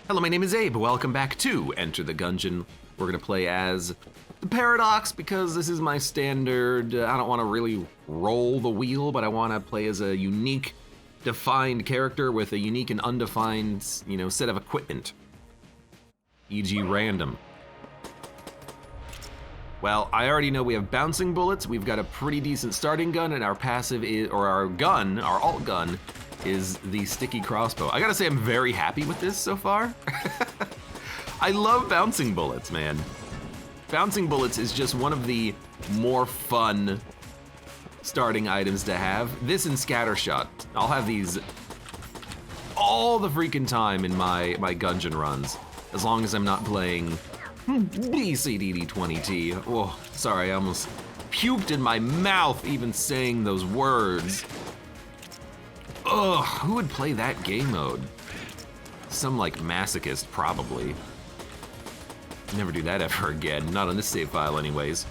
Hello, my name is Abe. Welcome back to Enter the Gungeon. We're gonna play as the Paradox because this is my standard. I don't want to really roll the wheel, but I want to play as a unique, defined character with a unique and undefined, set of equipment. E.g. random. Well, I already know we have bouncing bullets. We've got a pretty decent starting gun, and our passive is, or our gun, our alt gun, is the sticky crossbow. I gotta say, I'm very happy with this so far. I love bouncing bullets, man. Bouncing bullets is just one of the more fun starting items to have. This and scattershot. I'll have these all the freaking time in my Gungeon runs, as long as I'm not playing BCDD20T. Oh, sorry, I almost puked in my mouth even saying those words. Ugh, who would play that game mode? Some masochist, probably. Never do that ever again, not on this save file anyways.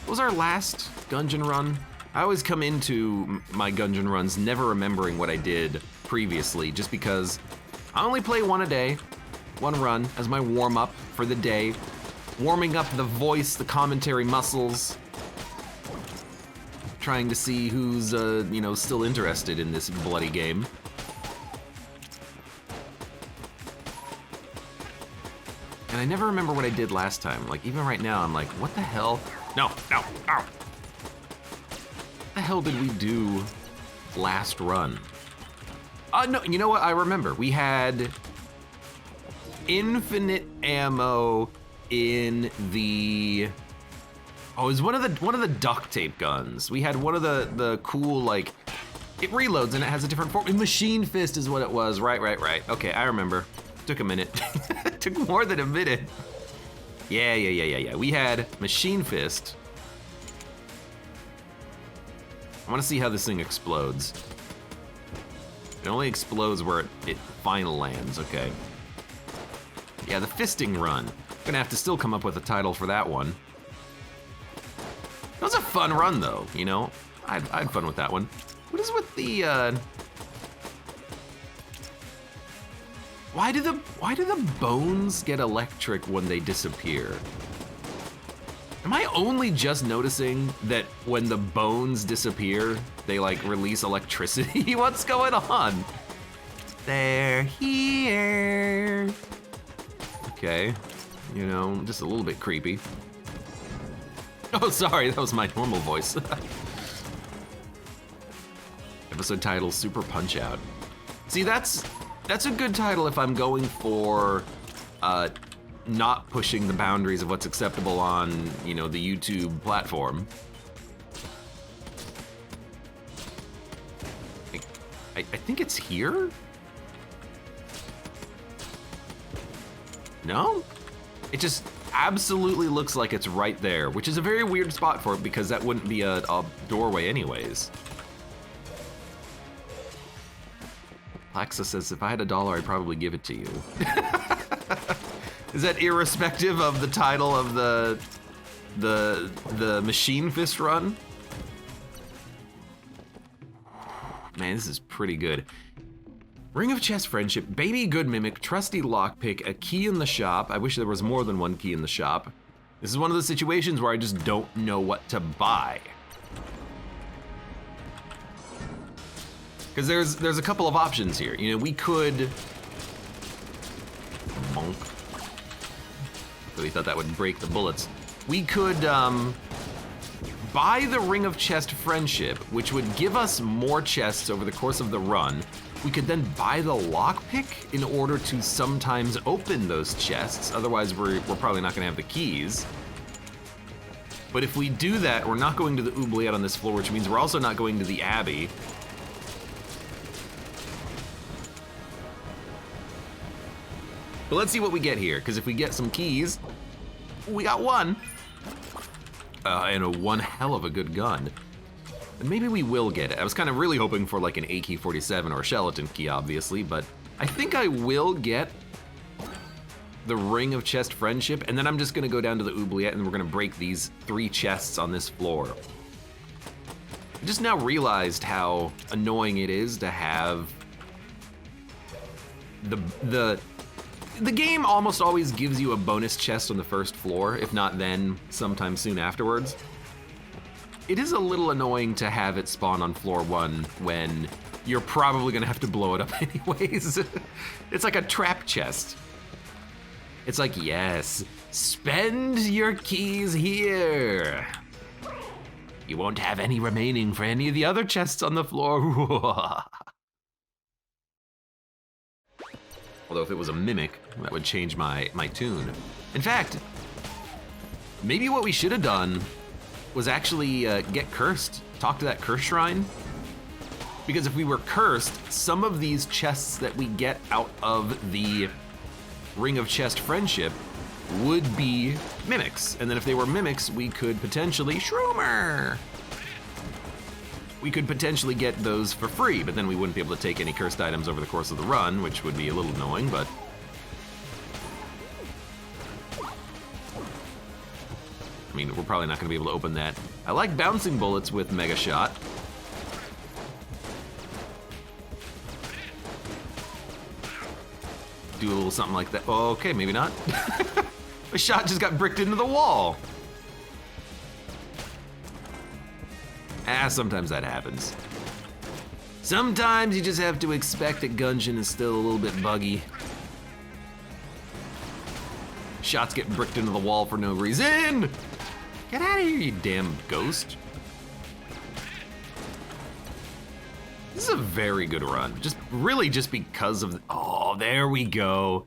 What was our last Gungeon run? I always come into my Gungeon runs never remembering what I did previously, just because I only play one a day, one run as my warm-up for the day, warming up the voice, the commentary muscles, trying to see who's, still interested in this bloody game. And I never remember what I did last time. Even right now, I'm like, what the hell? No, ow. What the hell did we do last run? No, you know what? I remember. We had infinite ammo in the... Oh, it was one of the duct tape guns. We had one of the cool, it reloads and it has a different form. Machine fist is what it was. Right. Okay, I remember. Took a minute. Took more than a minute. Yeah. We had machine fist. I want to see how this thing explodes. It only explodes where it final lands. Okay. Yeah, the fisting run. Gonna have to still come up with a title for that one. That was a fun run, though, I had fun with that one. What is with the, Why do the bones get electric when they disappear? Am I only just noticing that when the bones disappear, they, release electricity? What's going on? They're here. Okay, just a little bit creepy. Oh, sorry, that was my normal voice. Episode title, Super Punch-Out. See, that's a good title if I'm going for not pushing the boundaries of what's acceptable on, the YouTube platform. I think it's here? No? It just absolutely looks like it's right there, which is a very weird spot for it because that wouldn't be a doorway anyways. Alexa says, if I had $1, I'd probably give it to you. Is that irrespective of the title of the machine fist run? Man, this is pretty good. Ring of Chest Friendship, Baby Good Mimic, Trusty Lockpick, a key in the shop. I wish there was more than one key in the shop. This is one of those situations where I just don't know what to buy. Because there's a couple of options here. We could... Bonk. Really thought that would break the bullets. We could buy the Ring of Chest Friendship, which would give us more chests over the course of the run. We could then buy the lockpick in order to sometimes open those chests. Otherwise, we're probably not gonna have the keys. But if we do that, we're not going to the oubliette on this floor, which means we're also not going to the Abbey. But let's see what we get here, because if we get some keys, we got one. And one hell of a good gun. And maybe we will get it. I was kind of really hoping for an AK-47 or a Skeleton key, obviously, but I think I will get the Ring of Chest Friendship, and then I'm just gonna go down to the oubliette and we're gonna break these 3 chests on this floor. I just now realized how annoying it is to have the game almost always gives you a bonus chest on the first floor, if not then, sometime soon afterwards. It is a little annoying to have it spawn on floor 1 when you're probably gonna have to blow it up anyways. It's like a trap chest. It's like, yes, spend your keys here. You won't have any remaining for any of the other chests on the floor. Although if it was a mimic, that would change my tune. In fact, maybe what we should have done was actually get cursed. Talk to that curse shrine. Because if we were cursed, some of these chests that we get out of the Ring of Chest Friendship would be mimics. And then if they were mimics, we could potentially, Shroomer! We could potentially get those for free, but then we wouldn't be able to take any cursed items over the course of the run, which would be a little annoying, but... I mean, we're probably not gonna be able to open that. I like bouncing bullets with Mega Shot. Do a little something like that. Oh, okay, maybe not. My shot just got bricked into the wall. Sometimes that happens. Sometimes you just have to expect that Gungeon is still a little bit buggy. Shots get bricked into the wall for no reason. Get out of here, you damn ghost. This is a very good run. Just because of, oh, there we go.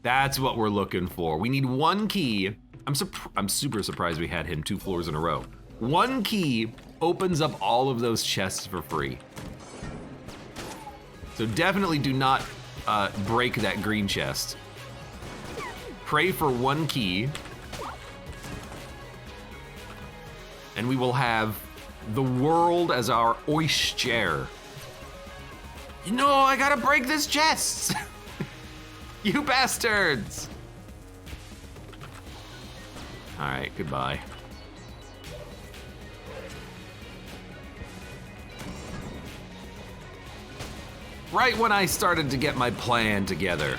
That's what we're looking for. We need one key. I'm super surprised we had him 2 floors in a row. One key opens up all of those chests for free. So definitely do not break that green chest. Pray for one key. And we will have the world as our oyster. No, I gotta break this chest! You bastards! Alright, goodbye. Right when I started to get my plan together.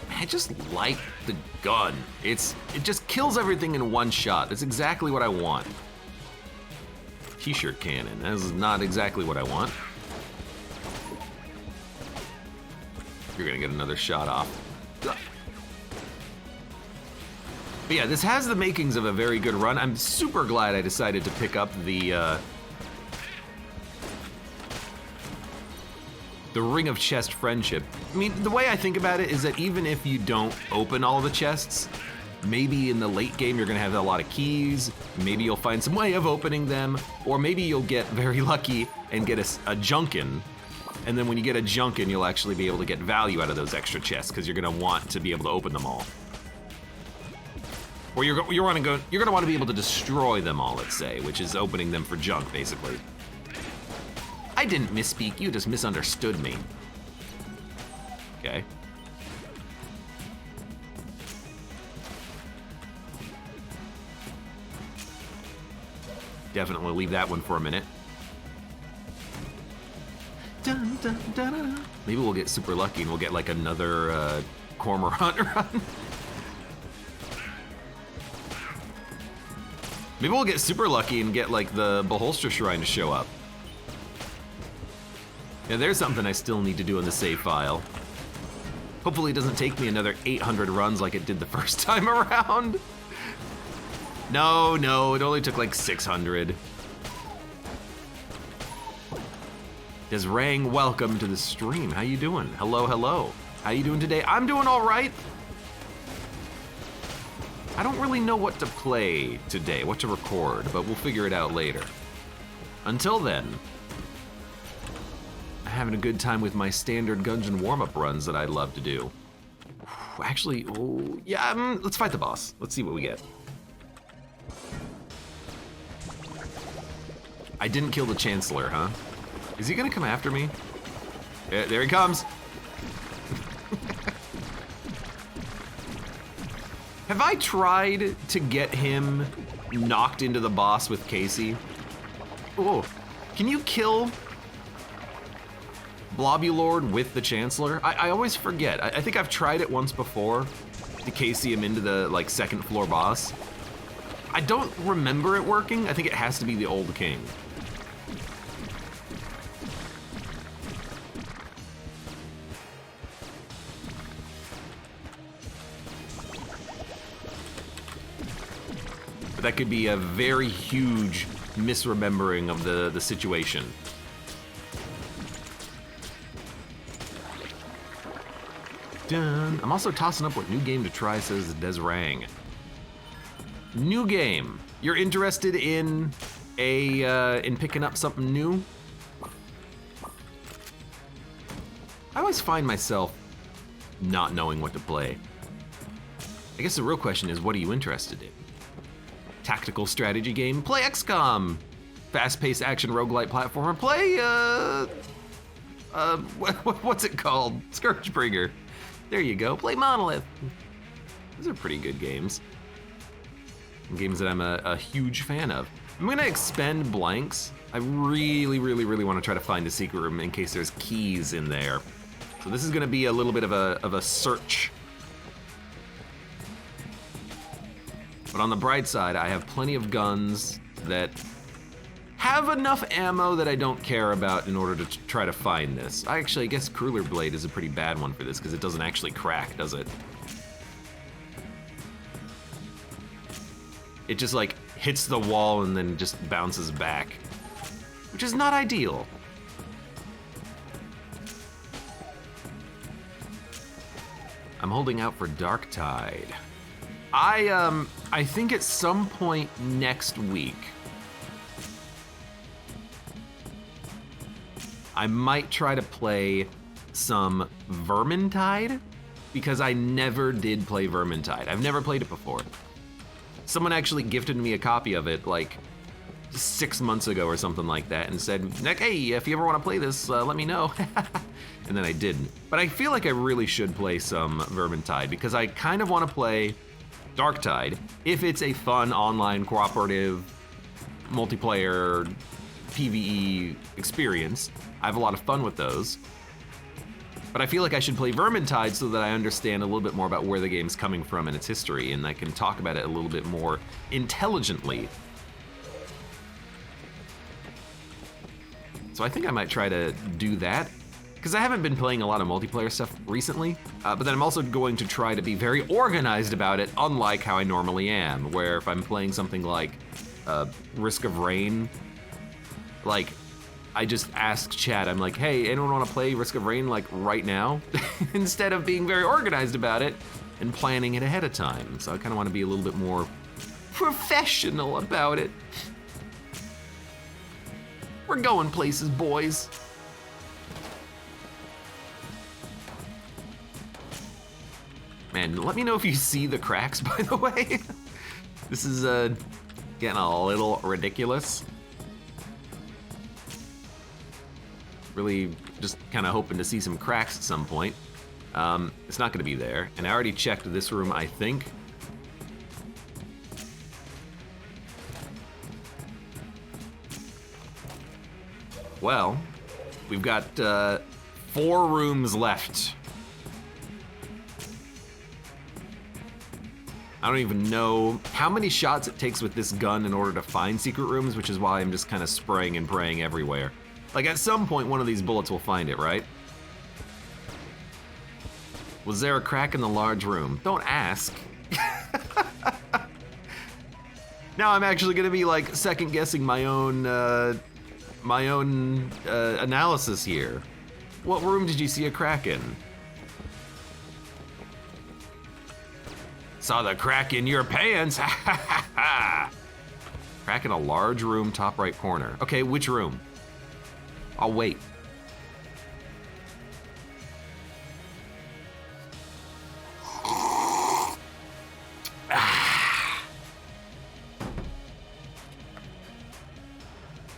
I just like the gun. It just kills everything in one shot. That's exactly what I want. T-shirt cannon, that is not exactly what I want. You're gonna get another shot off. But yeah, this has the makings of a very good run. I'm super glad I decided to pick up the Ring of Chest Friendship. I mean, the way I think about it is that even if you don't open all the chests, maybe in the late game you're gonna have a lot of keys, maybe you'll find some way of opening them, or maybe you'll get very lucky and get a Junkin, and then when you get a Junkin, you'll actually be able to get value out of those extra chests because you're gonna want to be able to open them all. Or you're gonna want to be able to destroy them all, let's say, which is opening them for junk, basically. I didn't misspeak, you just misunderstood me. Okay. Definitely leave that one for a minute. Dun, dun, dun, dun. Maybe we'll get super lucky and we'll get like another Cormorant run. Maybe we'll get super lucky and get like the Beholster Shrine to show up. Yeah, there's something I still need to do in the save file. Hopefully it doesn't take me another 800 runs like it did the first time around. No, it only took like 600. Desrang, welcome to the stream. How you doing? Hello. How you doing today? I'm doing all right. I don't really know what to play today, what to record, but we'll figure it out later. Until then, I'm having a good time with my standard Gungeon warm-up runs that I love to do. Actually, oh, yeah, let's fight the boss. Let's see what we get. I didn't kill the Chancellor, huh? Is he gonna come after me? Yeah, there he comes. Have I tried to get him knocked into the boss with Casey? Oh, can you kill Blobulord with the Chancellor? I always forget. I think I've tried it once before to KC him into the like second floor boss. I don't remember it working. I think it has to be the old king. But that could be a very huge misremembering of the situation. Dun. I'm also tossing up what new game to try, says Desrang. New game. You're interested in in picking up something new? I always find myself not knowing what to play. I guess the real question is, what are you interested in? Tactical strategy game? Play XCOM. Fast-paced action roguelite platformer? Play what's it called? Scourgebringer. There you go. Play Monolith. Those are pretty good games. Games that I'm a huge fan of. I'm gonna expend blanks. I really want to try to find a secret room in case there's keys in there. So this is gonna be a little bit of a search. But on the bright side, I have plenty of guns that have enough ammo that I don't care about in order to try to find this. I guess Crueler Blade is a pretty bad one for this because it doesn't actually crack, does it? It just like hits the wall and then just bounces back, which is not ideal. I'm holding out for Dark Tide. I think at some point next week, I might try to play some Vermintide, because I never did play Vermintide. I've never played it before. Someone actually gifted me a copy of it like 6 months ago or something like that and said, hey, if you ever want to play this, let me know. And then I didn't. But I feel like I really should play some Vermintide because I kind of want to play Darktide if it's a fun online cooperative multiplayer PvE experience. I have a lot of fun with those. But I feel like I should play Vermintide so that I understand a little bit more about where the game's coming from and its history, and I can talk about it a little bit more intelligently. So I think I might try to do that, because I haven't been playing a lot of multiplayer stuff recently, but then I'm also going to try to be very organized about it, unlike how I normally am, where if I'm playing something like Risk of Rain, like, I just ask chat, I'm like, hey, anyone want to play Risk of Rain like right now? Instead of being very organized about it and planning it ahead of time. So I kind of want to be a little bit more professional about it. We're going places, boys. Man, let me know if you see the cracks, by the way. This is getting a little ridiculous. Really just kind of hoping to see some cracks at some point. It's not gonna be there. And I already checked this room, I think. Well, we've got 4 rooms left. I don't even know how many shots it takes with this gun in order to find secret rooms, which is why I'm just kind of spraying and praying everywhere. Like, at some point, one of these bullets will find it, right? Was there a crack in the large room? Don't ask. Now I'm actually gonna be, like, second-guessing my own analysis here. What room did you see a crack in? Saw the crack in your pants, ha ha ha ha! Crack in a large room, top right corner. Okay, which room? I'll wait.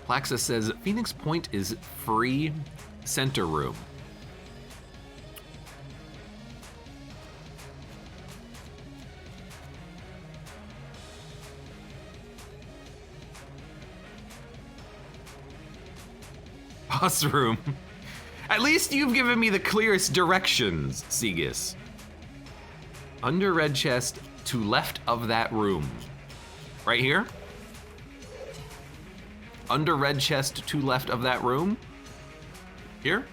Plaxa says Phoenix Point is free center room. boss room. At least you've given me the clearest directions, Seagus. Under red chest to left of that room. Right here? Under red chest to left of that room? Here?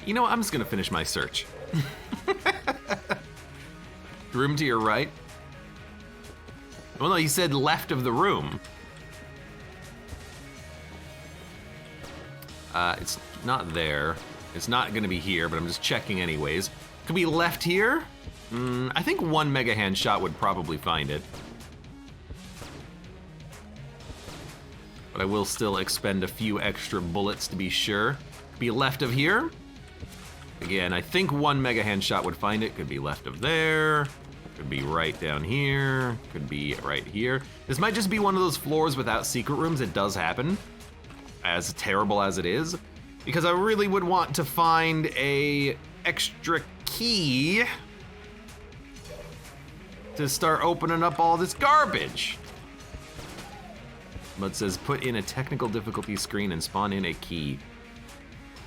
You know what? I'm just gonna finish my search. Room to your right? Well, no, he said left of the room. It's not there. It's not gonna be here, but I'm just checking anyways. Could be left here? I think one Mega Hand shot would probably find it. But I will still expend a few extra bullets to be sure. Could be left of here. Again, I think one Mega Hand shot would find it. Could be left of there. Could be right down here. Could be right here. This might just be one of those floors without secret rooms. It does happen, as terrible as it is, because I really would want to find a extra key to start opening up all this garbage. But it says put in a technical difficulty screen and spawn in a key.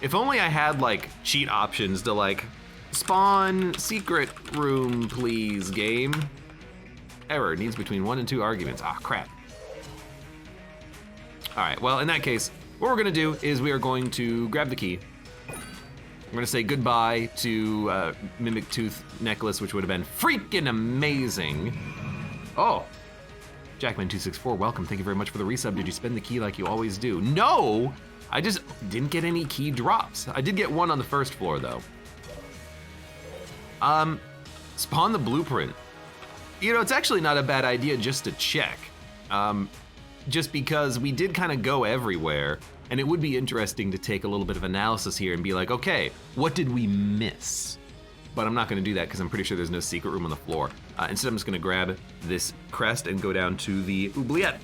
If only I had like cheat options to like spawn secret room please game. Error needs between 1 and 2 arguments. Ah, crap. All right, well in that case, what we're gonna do is we are going to grab the key. I'm gonna say goodbye to Mimic Tooth Necklace, which would have been freaking amazing. Oh, Jackman264, welcome, thank you very much for the resub. Did you spend the key like you always do? No! I just didn't get any key drops. I did get one on the first floor though. Spawn the blueprint. You know, it's actually not a bad idea just to check. Just because we did kind of go everywhere, and it would be interesting to take a little bit of analysis here and be like, okay, what did we miss? But I'm not gonna do that because I'm pretty sure there's no secret room on the floor. Instead, I'm just gonna grab this crest and go down to the oubliette.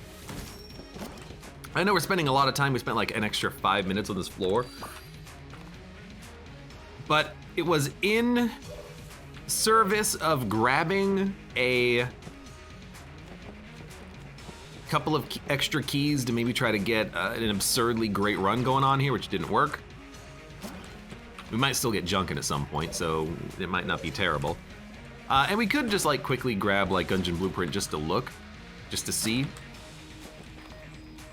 I know we're spending a lot of time. We spent like an extra 5 minutes on this floor. But it was in service of grabbing a couple of extra keys to maybe try to get an absurdly great run going on here, which didn't work. We might still get Junkin at some point, so it might not be terrible. And we could just like quickly grab like Gungeon Blueprint just to look, just to see.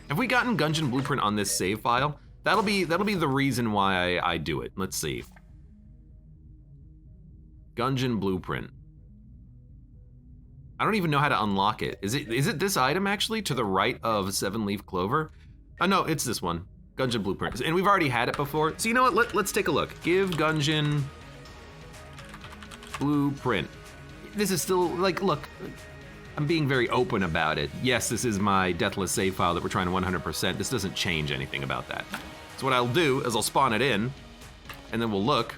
Have we gotten Gungeon Blueprint on this save file? That'll be the reason why I do it. Let's see. Gungeon Blueprint. I don't even know how to unlock it. Is it this item actually to the right of Seven Leaf Clover? Oh no, it's this one. Gungeon Blueprint. And we've already had it before. So you know what, let's take a look. Give Gungeon Blueprint. This is still, like, look, I'm being very open about it. Yes, this is my deathless save file that we're trying to 100%. This doesn't change anything about that. So what I'll do is I'll spawn it in, and then we'll look.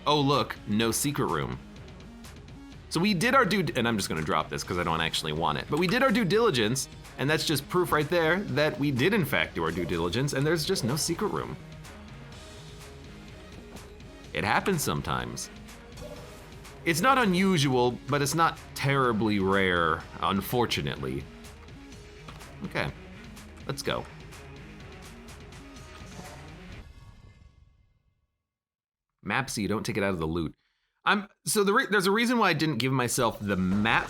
Oh look, no secret room. So we did our and I'm just gonna drop this because I don't actually want it, but we did our due diligence, and that's just proof right there that we did in fact do our due diligence, and there's just no secret room. It happens sometimes. It's not unusual, but it's not terribly rare, unfortunately. Okay, let's go. Map so you don't take it out of the loot. There's a reason why I didn't give myself the map,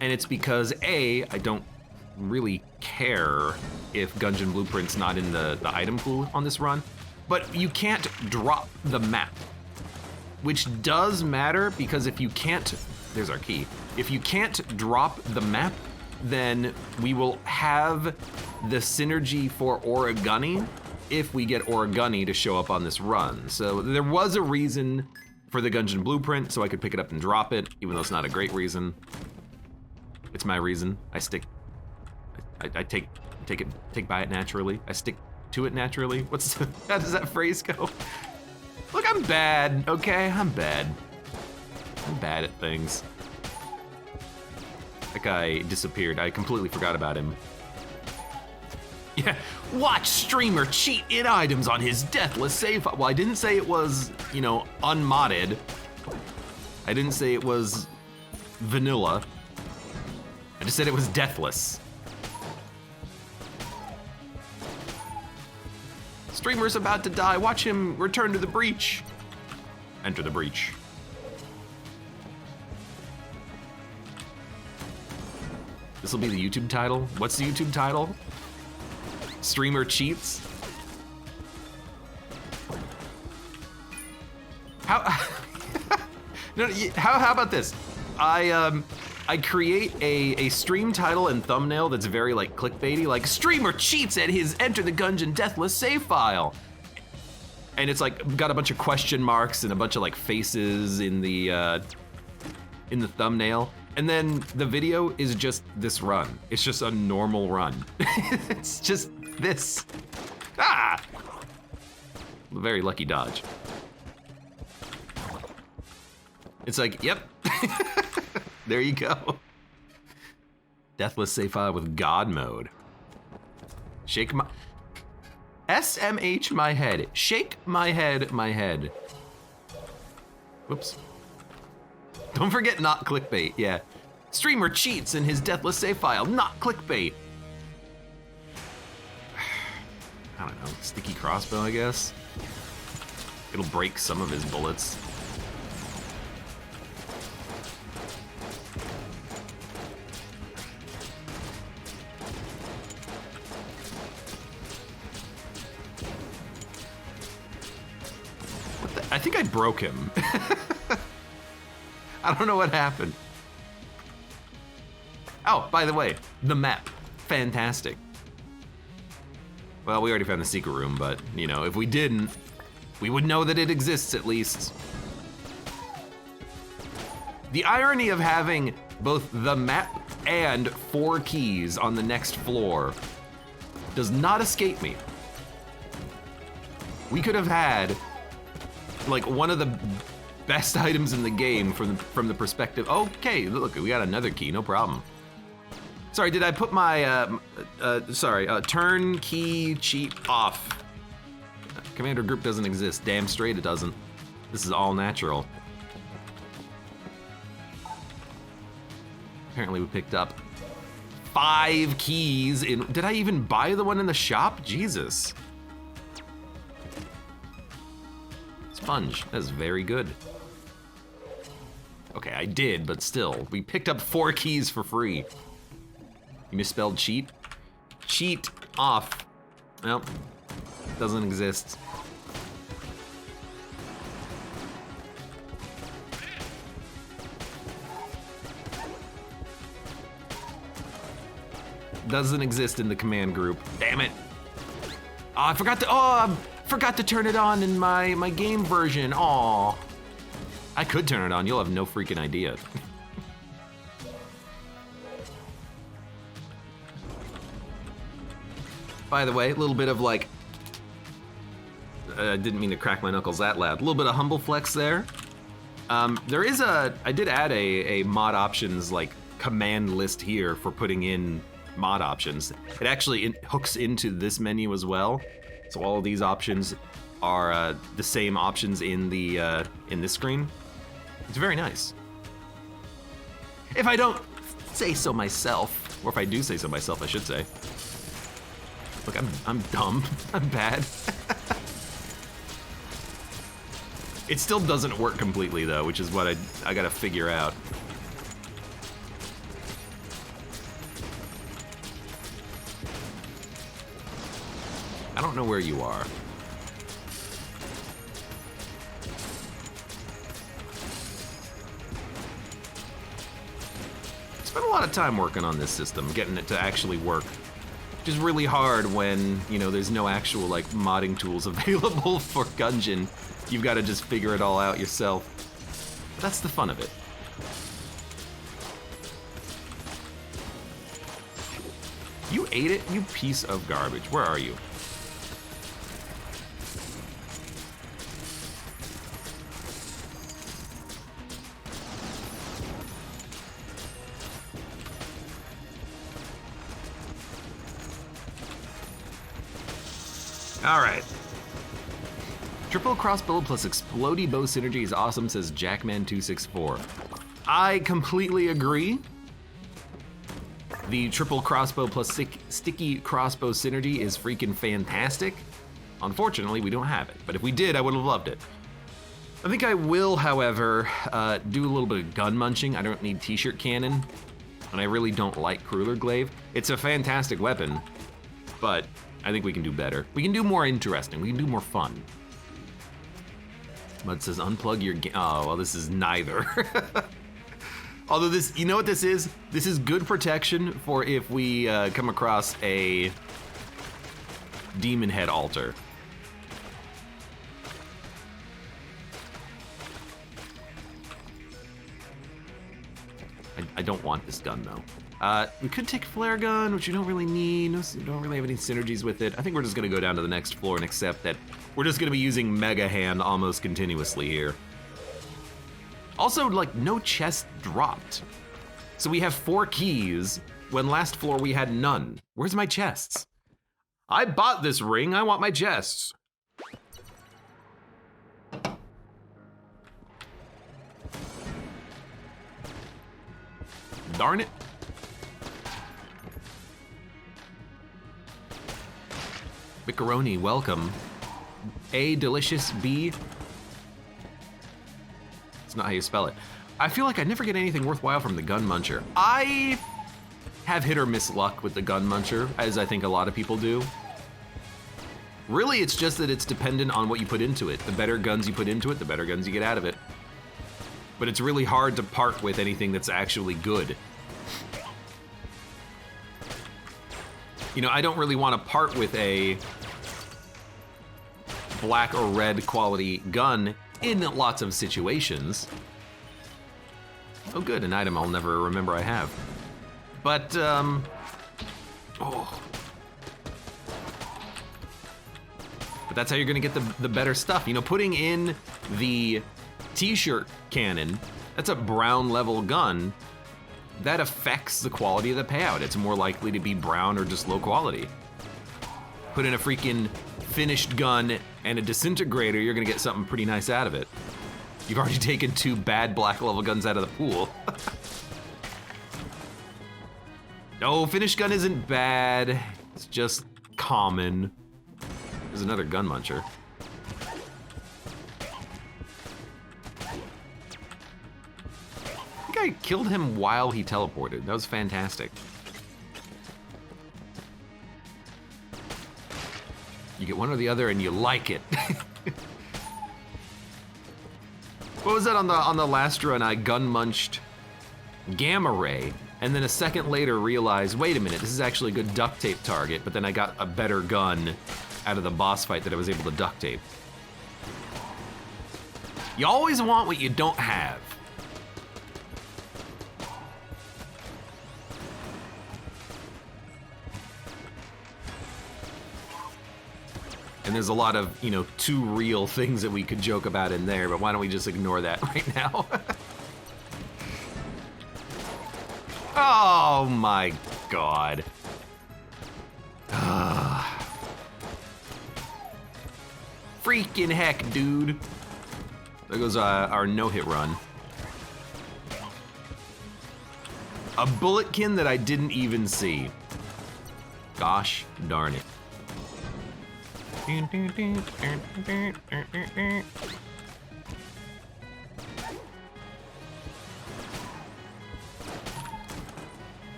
and it's because A, I don't really care if Gungeon Blueprint's not in the item pool on this run, but you can't drop the map. Which does matter because if you can't, there's our key. If you can't drop the map, then we will have the synergy for Origami if we get Origami to show up on this run. So there was a reason for the Gungeon Blueprint so I could pick it up and drop it, even though it's not a great reason. It's my reason. I take by it naturally. I stick to it naturally. How does that phrase go? Look, I'm bad, okay? I'm bad. I'm bad at things. That guy disappeared. I completely forgot about him. Yeah, watch streamer cheat in items on his deathless save. Well, I didn't say it was, you know, unmodded. I didn't say it was vanilla. I just said it was deathless. Streamer's about to die. Watch him return to the breach. Enter the breach. This will be the YouTube title. What's the YouTube title? Streamer cheats? How about this? I create a stream title and thumbnail that's very like clickbaity, like streamer cheats at his Enter the Gungeon deathless save file. And it's like got a bunch of question marks and a bunch of like faces in the thumbnail. And then the video is just this run. It's just a normal run. It's just this. Ah! Very lucky dodge. It's like, yep. There you go. Deathless save file with God mode. Shake my... SMH my head. Shake my head, my head. Whoops. Don't forget not clickbait, yeah. Streamer cheats in his deathless save file, not clickbait. I don't know, sticky crossbow, I guess. It'll break some of his bullets. I think I broke him. I don't know what happened. Oh, by the way, the map. Fantastic. Well, we already found the secret room, but, you know, if we didn't, we would know that it exists at least. The irony of having both the map and 4 keys on the next floor does not escape me. We could have had like one of the best items in the game from the perspective. Okay, look, we got another key, no problem. Sorry, did I put my turn key cheat off? Commander group doesn't exist. Damn straight it doesn't. This is all natural. Apparently we picked up 5 keys in. Did I even buy the one in the shop? Jesus. Sponge, that's very good. Okay, I did, but still, we picked up 4 keys for free. You misspelled cheat? Cheat off. Nope, doesn't exist. Doesn't exist in the command group. Damn it. Oh, I forgot to turn it on in my game version. Aw. I could turn it on, you'll have no freaking idea. By the way, a little bit of like, I didn't mean to crack my knuckles that loud. A little bit of humble flex there. There is I did add a mod options like command list here for putting in mod options. It actually hooks into this menu as well. So all of these options are the same options in this screen. It's very nice. If I don't say so myself, or if I do say so myself, I should say. Look, I'm dumb. I'm bad. It still doesn't work completely though, which is what I gotta figure out. I don't know where you are. Spent a lot of time working on this system, getting it to actually work. Which is really hard when, you know, there's no actual like modding tools available for Gungeon. You've got to just figure it all out yourself. But that's the fun of it. You ate it, you piece of garbage. Where are you? All right. Triple crossbow plus explodey bow synergy is awesome, says Jackman264. I completely agree. The triple crossbow plus sticky crossbow synergy is freaking fantastic. Unfortunately, we don't have it, but if we did, I would have loved it. I think I will, however, do a little bit of gun munching. I don't need t-shirt cannon, and I really don't like Crueler Glaive. It's a fantastic weapon, but I think we can do better. We can do more interesting. We can do more fun. Mud says unplug your oh, well, this is neither. Although this, you know what this is? This is good protection for if we come across a demon head altar. I don't want this gun though. We could take flare gun, which you don't really need. No, you don't really have any synergies with it. I think we're just gonna go down to the next floor and accept that we're just gonna be using Mega Hand almost continuously here. Also, like, no chest dropped. So we have 4 keys, when last floor we had none. Where's my chests? I bought this ring, I want my chests. Darn it. Bicaroni, welcome. A delicious B. It's not how you spell it. I feel like I never get anything worthwhile from the Gun Muncher. I have hit or miss luck with the Gun Muncher, as I think a lot of people do. Really, it's just that it's dependent on what you put into it. The better guns you put into it, the better guns you get out of it. But it's really hard to part with anything that's actually good. You know, I don't really want to part with a black or red quality gun in lots of situations. Oh good, an item I'll never remember I have. But, oh. But that's how you're gonna get the better stuff. You know, putting in the t-shirt cannon, that's a brown level gun, that affects the quality of the payout. It's more likely to be brown or just low quality. Put in a freaking finished gun and a disintegrator, you're gonna get something pretty nice out of it. You've already taken 2 bad black level guns out of the pool. No, finished gun isn't bad. It's just common. There's another gun muncher. I think I killed him while he teleported. That was fantastic. You get one or the other and you like it. What was that on the last run? I gun munched Gamma Ray, and then a second later realized, wait a minute, this is actually a good duct tape target, but then I got a better gun out of the boss fight that I was able to duct tape. You always want what you don't have. And there's a lot of, you know, too real things that we could joke about in there, but why don't we just ignore that right now? Oh my God. Freaking heck, dude. There goes our no-hit run. A bulletkin that I didn't even see. Gosh darn it.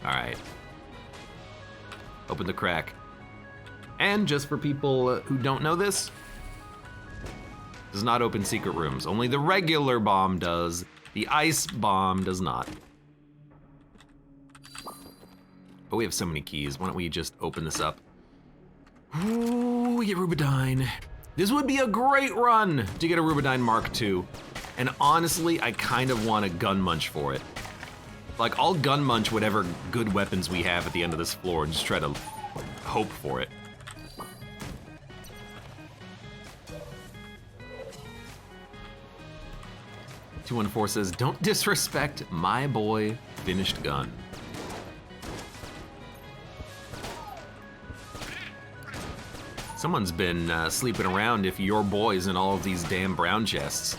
All right. Open the crack. And just for people who don't know this, does not open secret rooms. Only the regular bomb does. The ice bomb does not. But we have so many keys. Why don't we just open this up? Ooh, we get Rubidyne. This would be a great run to get a Rubidyne Mark II. And honestly, I kind of want a gun munch for it. Like, I'll gun munch whatever good weapons we have at the end of this floor and just try to hope for it. .214 says, don't disrespect my boy, finished gun. Someone's been sleeping around if your boy's in all of these damn brown chests.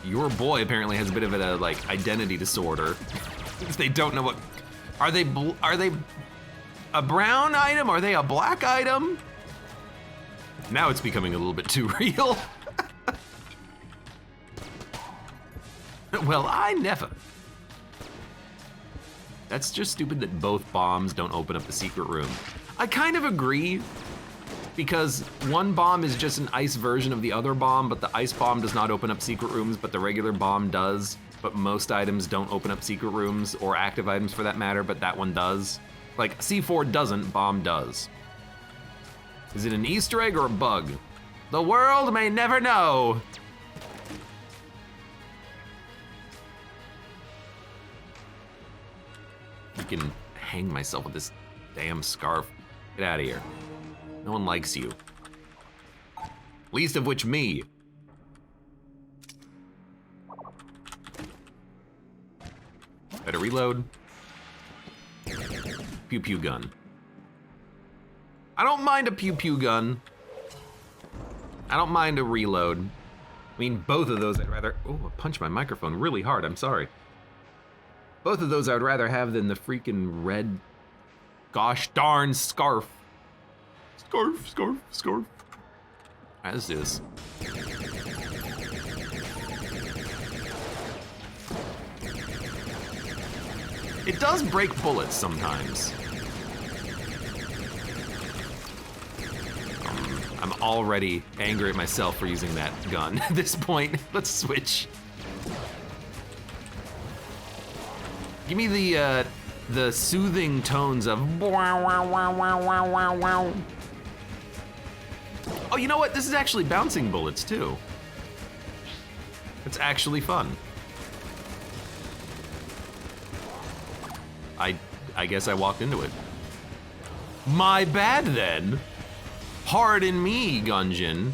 Your boy apparently has a bit of a like identity disorder. They don't know what. Are they a brown item? Are they a black item? Now it's becoming a little bit too real. Well, I never. That's just stupid that both bombs don't open up the secret room. I kind of agree, because one bomb is just an ice version of the other bomb, but the ice bomb does not open up secret rooms, but the regular bomb does. But most items don't open up secret rooms, or active items for that matter, but that one does. Like, C4 doesn't, bomb does. Is it an Easter egg or a bug? The world may never know. I can hang myself with this damn scarf. Get out of here. No one likes you. Least of which me. Better reload. Pew pew gun. I don't mind a pew pew gun. I don't mind a reload. I mean, both of those I'd rather. Oh, I punched my microphone really hard. I'm sorry. Both of those I would rather have than the freaking red, gosh darn scarf. Scarf, scarf, scarf. All right, let's do this. It does break bullets sometimes. I'm already angry at myself for using that gun at this point. Let's switch. Give me the soothing tones of. Oh, you know what? This is actually bouncing bullets too. It's actually fun. I guess I walked into it. My bad then. Pardon me, Gungeon.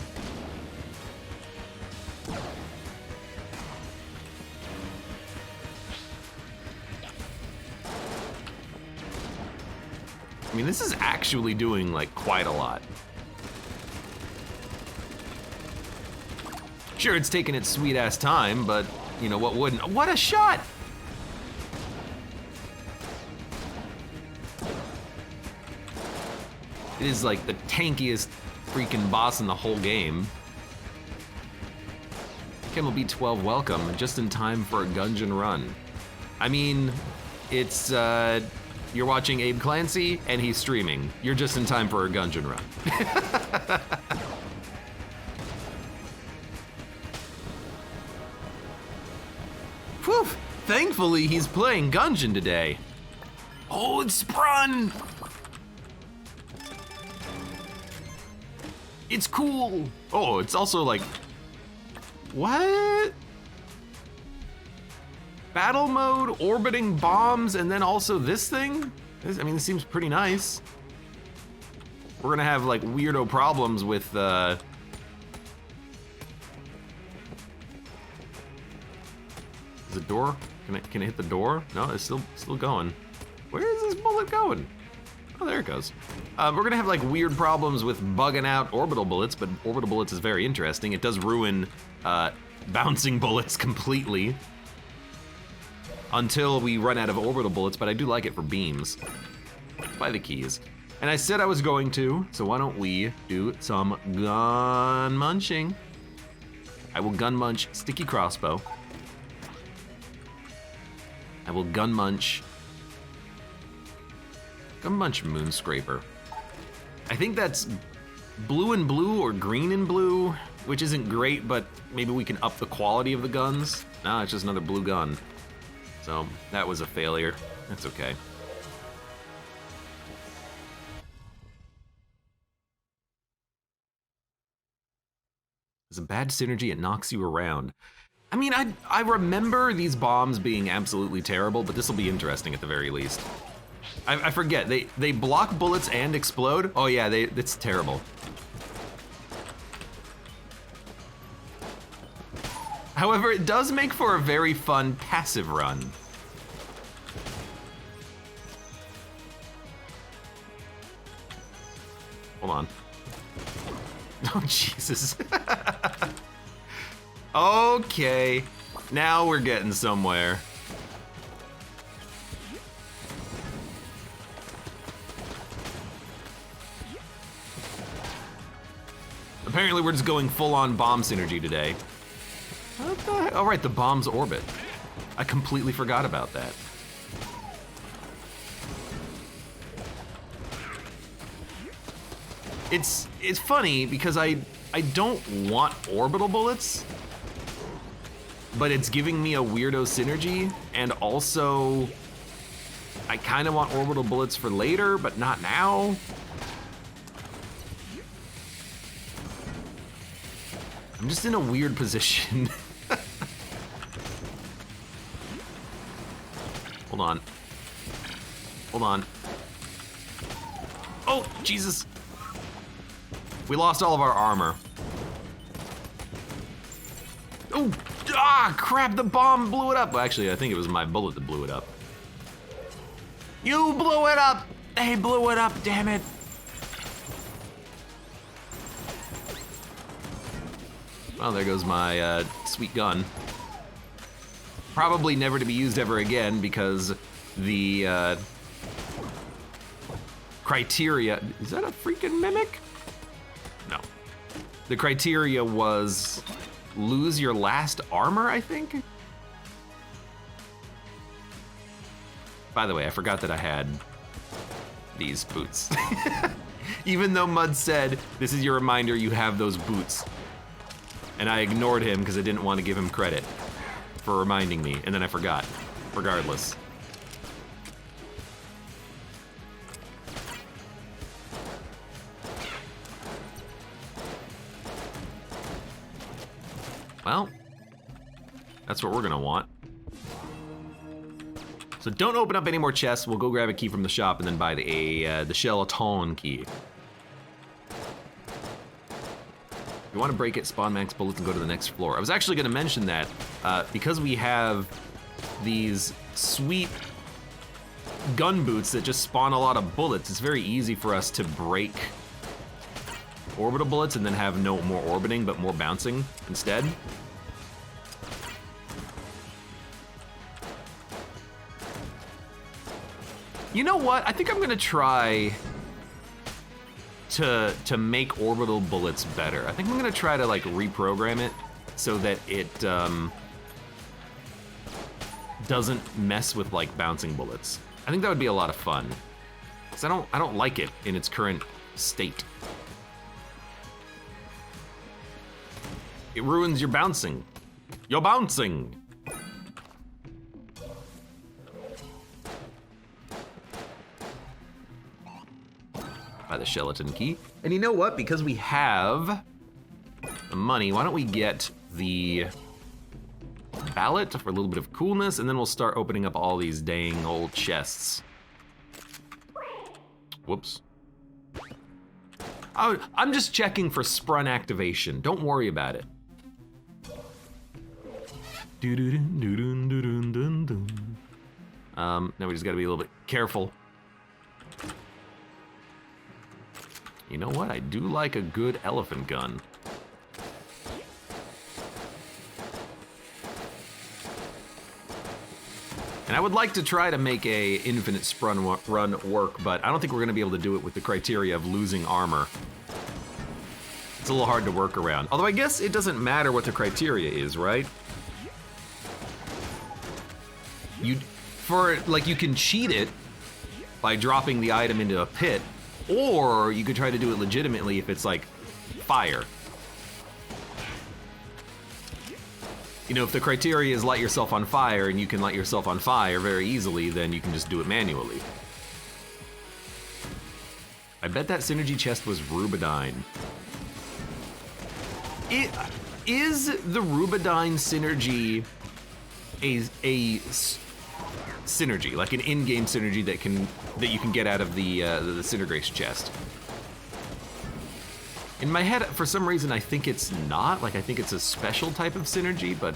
I mean, this is actually doing like quite a lot. Sure, it's taking its sweet ass time, but you know what wouldn't? What a shot! It is like the tankiest freaking boss in the whole game. Camel B12, welcome, just in time for a Gungeon run. I mean, it's, you're watching Abe Clancy and he's streaming. You're just in time for a Gungeon run. Whew, thankfully he's playing Gungeon today. Oh, it's sprung! It's cool. Oh, it's also like, what? Battle mode, orbiting bombs, and then also this thing? I mean, this seems pretty nice. We're gonna have like weirdo problems with, Is the door, can it hit the door? No, it's still going. Where is this bullet going? Oh, there it goes. We're gonna have like weird problems with bugging out orbital bullets, but orbital bullets is very interesting. It does ruin bouncing bullets completely until we run out of orbital bullets, but I do like it for beams. Buy the keys. And I said I was going to, so why don't we do some gun munching? I will gun munch sticky crossbow. I will gun munch Moonscraper. I think that's blue and blue or green and blue, which isn't great, but maybe we can up the quality of the guns. Nah, it's just another blue gun. So that was a failure. That's okay. It's a bad synergy, it knocks you around. I mean, I remember these bombs being absolutely terrible, but this will be interesting at the very least. I forget, they block bullets and explode? Oh yeah, it's terrible. However, it does make for a very fun passive run. Hold on. Oh, Jesus. Okay, now we're getting somewhere. Apparently we're just going full-on bomb synergy today. What the heck? Oh right, the bomb's orbit. I completely forgot about that. It's funny because I don't want orbital bullets, but it's giving me a weirdo synergy, and also I kind of want orbital bullets for later, but not now. I'm just in a weird position. Hold on. Hold on. Oh, Jesus. We lost all of our armor. Oh, crap, the bomb blew it up. Well, actually, I think it was my bullet that blew it up. You blew it up! They blew it up, damn it. Well, there goes my sweet gun. Probably never to be used ever again because the criteria, is that a freaking mimic? No. The criteria was lose your last armor, I think? By the way, I forgot that I had these boots. Even though Mud said, this is your reminder you have those boots. And I ignored him because I didn't want to give him credit for reminding me, and then I forgot, regardless. Well, that's what we're gonna want. So don't open up any more chests. We'll go grab a key from the shop and then buy the Shell-a-ton key. If you want to break it, spawn max bullets and go to the next floor. I was actually gonna mention that because we have these sweet gun boots that just spawn a lot of bullets, it's very easy for us to break orbital bullets and then have no more orbiting, but more bouncing instead. You know what? I think I'm gonna try to make orbital bullets better. I think I'm gonna try to like reprogram it so that it doesn't mess with like bouncing bullets. I think that would be a lot of fun. 'Cause I don't like it in its current state. It ruins your bouncing. You're bouncing. Buy the skeleton key. And you know what? Because we have the money, why don't we get the ballot for a little bit of coolness, and then we'll start opening up all these dang old chests. Whoops. Oh, I'm just checking for sprun activation. Don't worry about it. Now we just gotta be a little bit careful. You know what? I do like a good elephant gun. And I would like to try to make a infinite sprun run work, but I don't think we're gonna be able to do it with the criteria of losing armor. It's a little hard to work around. Although I guess it doesn't matter what the criteria is, right? You can cheat it by dropping the item into a pit, or you could try to do it legitimately if it's like fire. You know, if the criteria is light yourself on fire and you can light yourself on fire very easily, then you can just do it manually. I bet that synergy chest was Rubidyne. Is the Rubidyne synergy a synergy, like an in-game synergy that you can get out of the Disintegration chest? In my head, for some reason, I think it's not. Like, I think it's a special type of synergy, but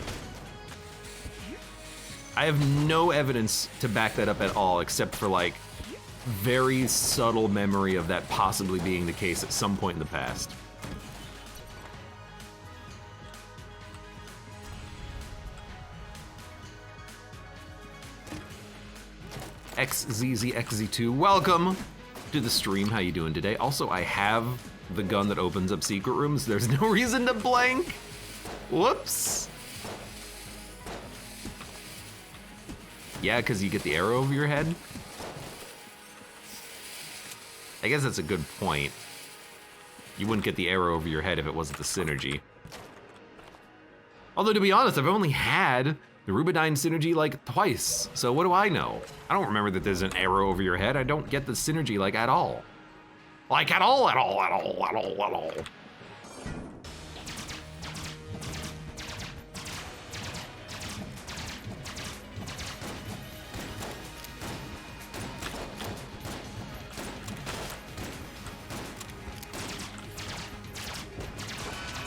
I have no evidence to back that up at all, except for like very subtle memory of that possibly being the case at some point in the past. XZZXZ2, welcome to the stream. How you doing today? Also, I have the gun that opens up secret rooms. There's no reason to blank. Whoops. Yeah, because you get the arrow over your head. I guess that's a good point. You wouldn't get the arrow over your head if it wasn't the synergy. Although, to be honest, I've only had the Rubidyne synergy like twice, so what do I know? I don't remember that there's an arrow over your head. I don't get the synergy like at all. Like at all.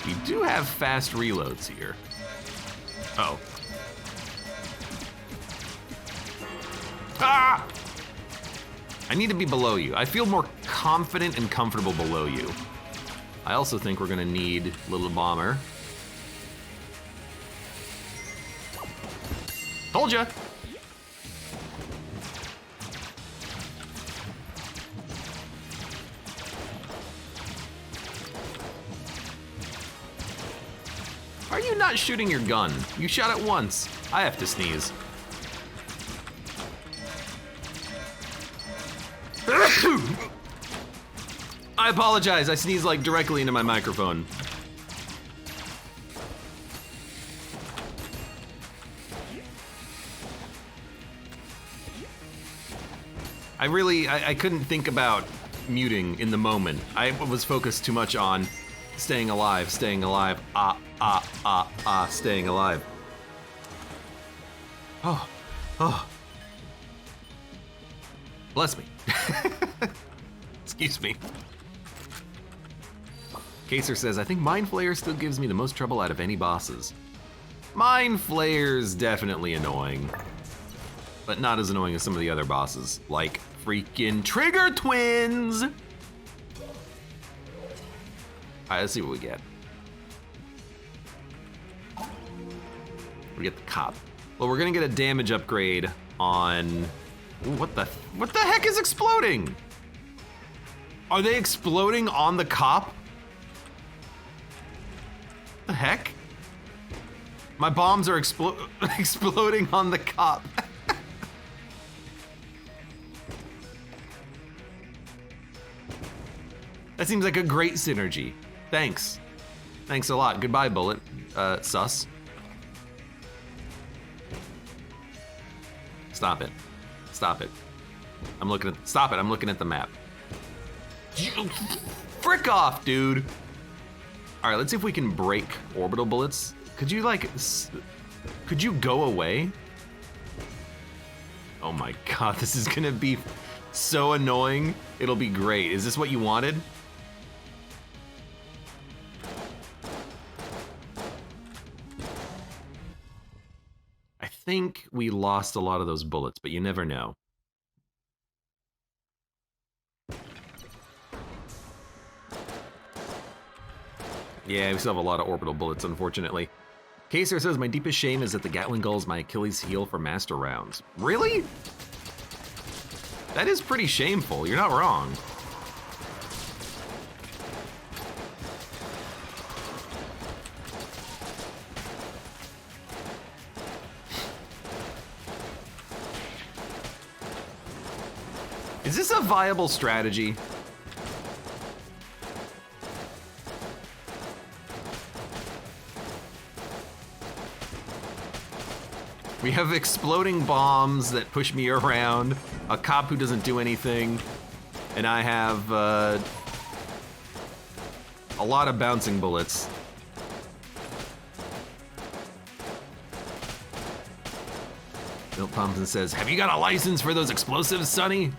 We do have fast reloads here. Oh. Ah! I need to be below you. I feel more confident and comfortable below you. I also think we're gonna need Little Bomber. Told ya! Are you not shooting your gun? You shot it once. I have to sneeze. I apologize, I sneezed like directly into my microphone. I couldn't think about muting in the moment. I was focused too much on staying alive, staying alive, staying alive. Oh. Bless me. Excuse me. Kaser says, I think Mind Flayer still gives me the most trouble out of any bosses. Mind Flayer's definitely annoying, but not as annoying as some of the other bosses, like freaking Trigger Twins! Alright, let's see what we get. We get the cop. Well, we're gonna get a damage upgrade on... Ooh, what the heck is exploding? Are they exploding on the cop? The heck? My bombs are exploding on the cop. That seems like a great synergy. Thanks. Thanks a lot. Goodbye, Bullet. Sus. Stop it. Stop it. Stop it, I'm looking at the map. Frick off, dude. All right, let's see if we can break orbital bullets. Could you go away? Oh my God, this is gonna be so annoying. It'll be great. Is this what you wanted? I think we lost a lot of those bullets, but you never know. Yeah, we still have a lot of orbital bullets, unfortunately. Kaser says, my deepest shame is that the Gatling Gull is my Achilles heel for master rounds. Really? That is pretty shameful, you're not wrong. Is this a viable strategy? We have exploding bombs that push me around, a cop who doesn't do anything, and I have a lot of bouncing bullets. Bill Thompson says, have you got a license for those explosives, Sonny?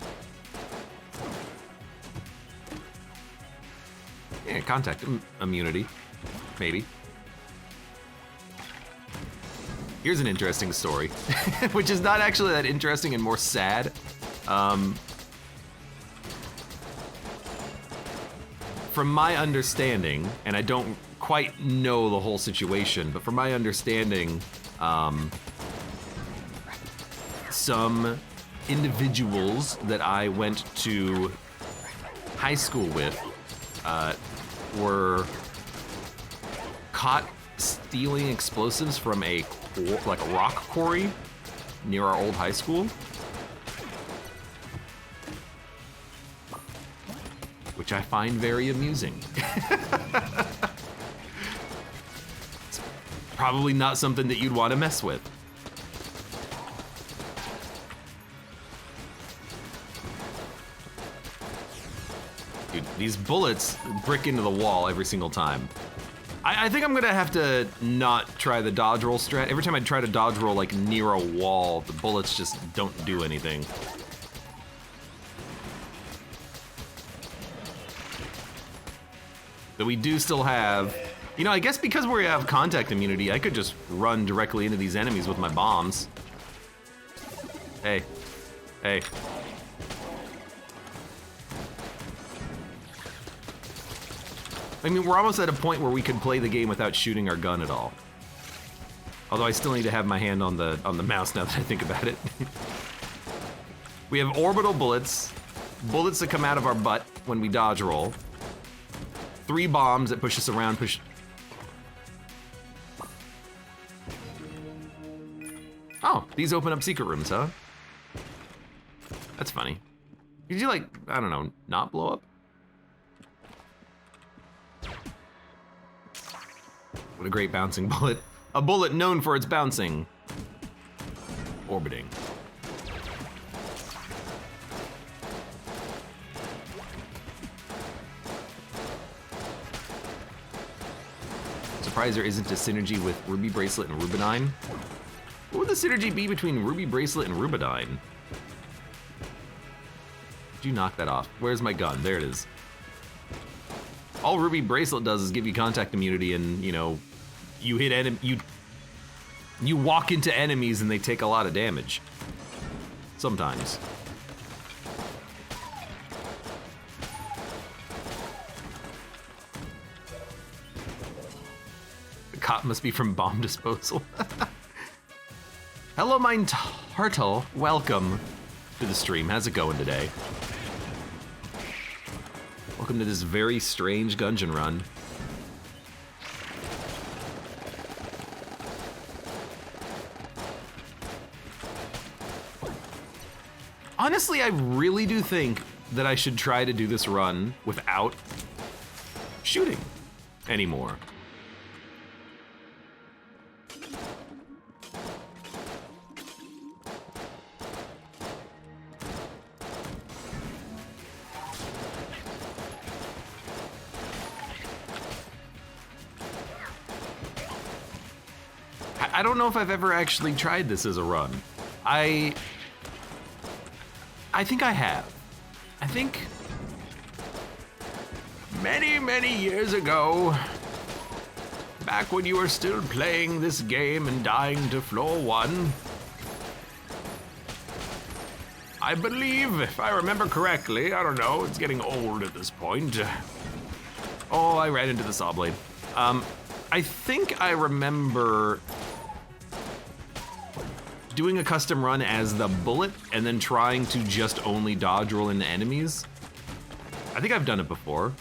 Yeah, contact immunity, maybe. Here's an interesting story, which is not actually that interesting and more sad. from my understanding, and I don't quite know the whole situation, but from my understanding, some individuals that I went to high school with were caught stealing explosives from a rock quarry near our old high school, which I find very amusing. It's probably not something that you'd want to mess with. Dude, these bullets brick into the wall every single time. I think I'm gonna have to not try the dodge roll strat. Every time I try to dodge roll like near a wall, the bullets just don't do anything. But we do still have, you know, I guess because we have contact immunity, I could just run directly into these enemies with my bombs. Hey, hey. I mean, we're almost at a point where we could play the game without shooting our gun at all. Although I still need to have my hand on the mouse now that I think about it. We have orbital bullets, bullets that come out of our butt when we dodge roll, 3 bombs that push us around, Oh, these open up secret rooms, huh? That's funny. Did you, like, I don't know, not blow up? What a great bouncing bullet. A bullet known for its bouncing. Orbiting. Surprised there isn't a synergy with Ruby Bracelet and Rubidine. What would the synergy be between Ruby Bracelet and Rubidine? Did you knock that off? Where's my gun? There it is. All Ruby Bracelet does is give you contact immunity, and you know, you hit you walk into enemies and they take a lot of damage. Sometimes. The cop must be from bomb disposal. Hello, mine turtle. Welcome to the stream. How's it going today? Welcome to this very strange Gungeon run. Honestly, I really do think that I should try to do this run without shooting anymore. I don't know if I've ever actually tried this as a run. I think I have. I think many, many years ago, back when you were still playing this game and dying to floor 1, I believe, if I remember correctly, I don't know, it's getting old at this point. Oh, I ran into the saw blade. I think I remember doing a custom run as the bullet and then trying to just only dodge roll into enemies. I think I've done it before.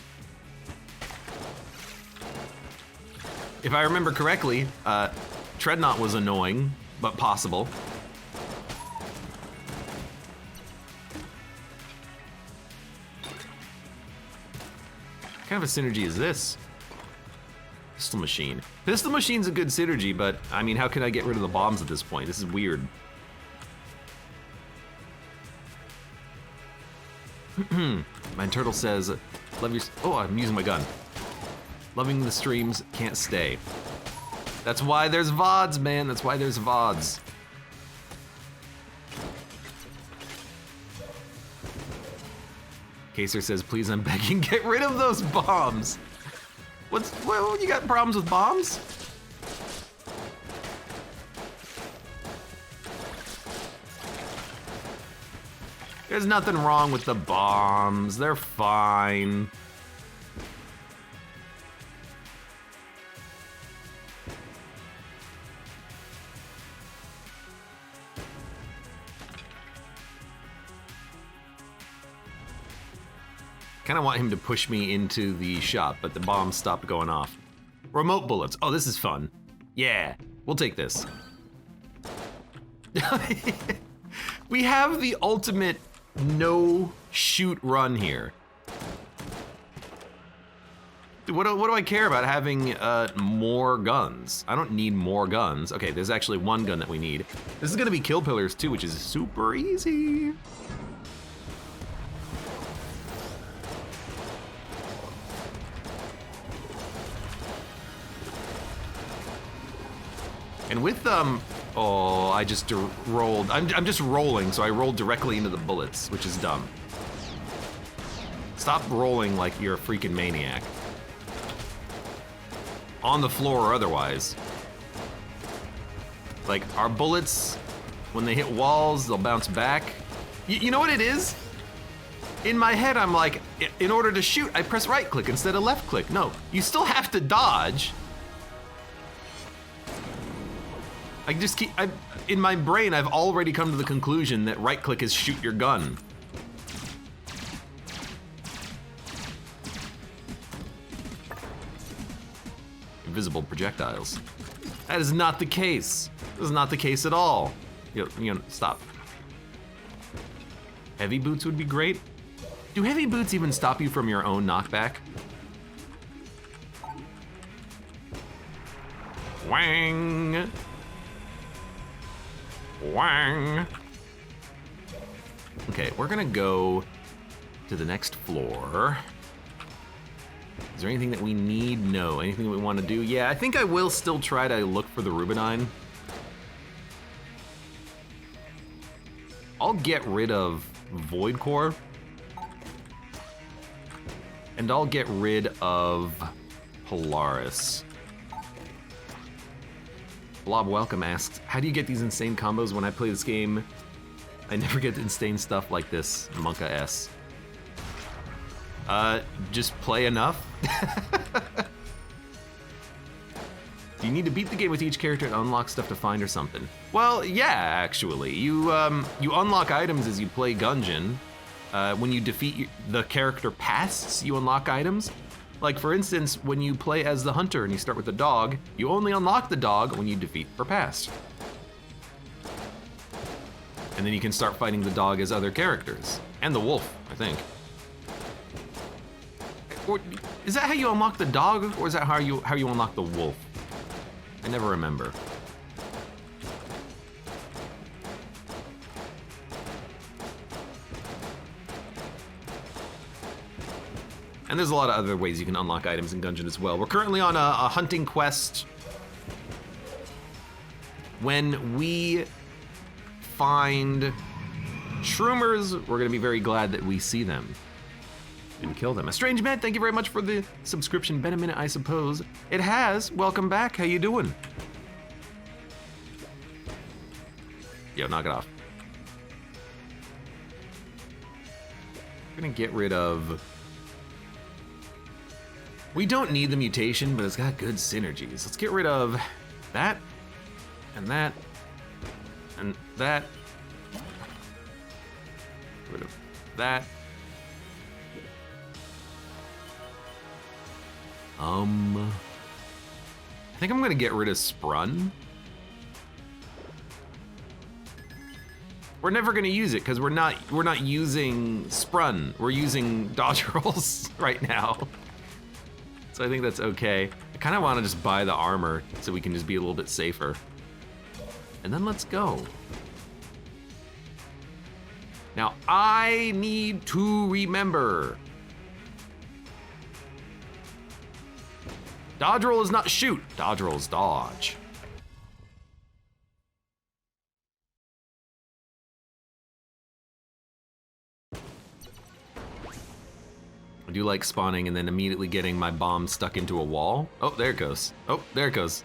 If I remember correctly, Treadnought was annoying, but possible. What kind of a synergy is this? Pistol machine. Pistol machine's a good synergy, but I mean, how can I get rid of the bombs at this point? This is weird. My turtle says, love your, oh, I'm using my gun. Loving the streams, can't stay. That's why there's VODs, man. That's why there's VODs. Kaser says, please, I'm begging, get rid of those bombs. Well, you got problems with bombs? There's nothing wrong with the bombs. They're fine. Kind of want him to push me into the shop, but the bombs stopped going off. Remote bullets. Oh, this is fun. Yeah, we'll take this. We have the ultimate no shoot run here. What do I care about having more guns? I don't need more guns. Okay, there's actually one gun that we need. This is gonna be kill pillars too, which is super easy. And with oh, I just rolled. I'm just rolling, so I rolled directly into the bullets, which is dumb. Stop rolling like you're a freaking maniac. On the floor or otherwise. Like, our bullets, when they hit walls, they'll bounce back. You know what it is? In my head, I'm like, in order to shoot, I press right click instead of left click. No, you still have to dodge. I just keep, in my brain, I've already come to the conclusion that right click is shoot your gun. Invisible projectiles. That is not the case. This is not the case at all. You know, stop. Heavy boots would be great. Do heavy boots even stop you from your own knockback? Wang. Wang. Okay, we're gonna go to the next floor. Is there anything that we need? No. Anything that we want to do? Yeah, I think I will still try to look for the Rubinine. I'll get rid of Void Core. And I'll get rid of Polaris. Blob Welcome asks, how do you get these insane combos? When I play this game, I never get insane stuff like this, Monka S. Just play enough. Do you need to beat the game with each character and unlock stuff to find or something? Well, yeah, actually. You unlock items as you play Gungeon. When you defeat the character pasts, you unlock items. Like, for instance, when you play as the hunter and you start with the dog, you only unlock the dog when you defeat her past. And then you can start fighting the dog as other characters. And the wolf, I think. Or, is that how you unlock the dog, or is that how you unlock the wolf? I never remember. And there's a lot of other ways you can unlock items in Gungeon as well. We're currently on a hunting quest. When we find shroomers, we're gonna be very glad that we see them. And kill them. A Strange Man, thank you very much for the subscription. Been a minute, I suppose. It has. Welcome back. How you doing? Yo, knock it off. We're gonna get rid of... We don't need the mutation, but it's got good synergies. Let's get rid of that, and that, and that. Get rid of that. I think I'm gonna get rid of Sprun. We're never gonna use it because we're not using Sprun. We're using dodge rolls right now. So I think that's okay. I kind of want to just buy the armor so we can just be a little bit safer. And then let's go. Now I need to remember. Dodge roll is not shoot. Dodge roll is dodge. I do like spawning and then immediately getting my bomb stuck into a wall. Oh, there it goes. Oh, there it goes.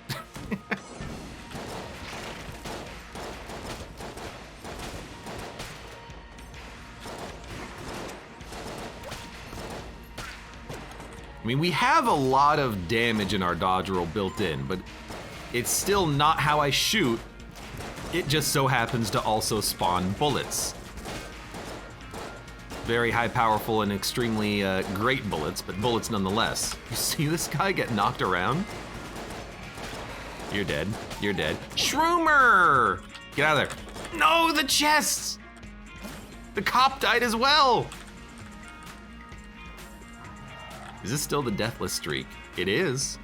I mean, we have a lot of damage in our dodge roll built in, but it's still not how I shoot. It just so happens to also spawn bullets. Very high, powerful, and extremely great bullets, but bullets nonetheless. You see this guy get knocked around? You're dead. You're dead. Shroomer! Get out of there. No, the chests! The cop died as well! Is this still the deathless streak? It is.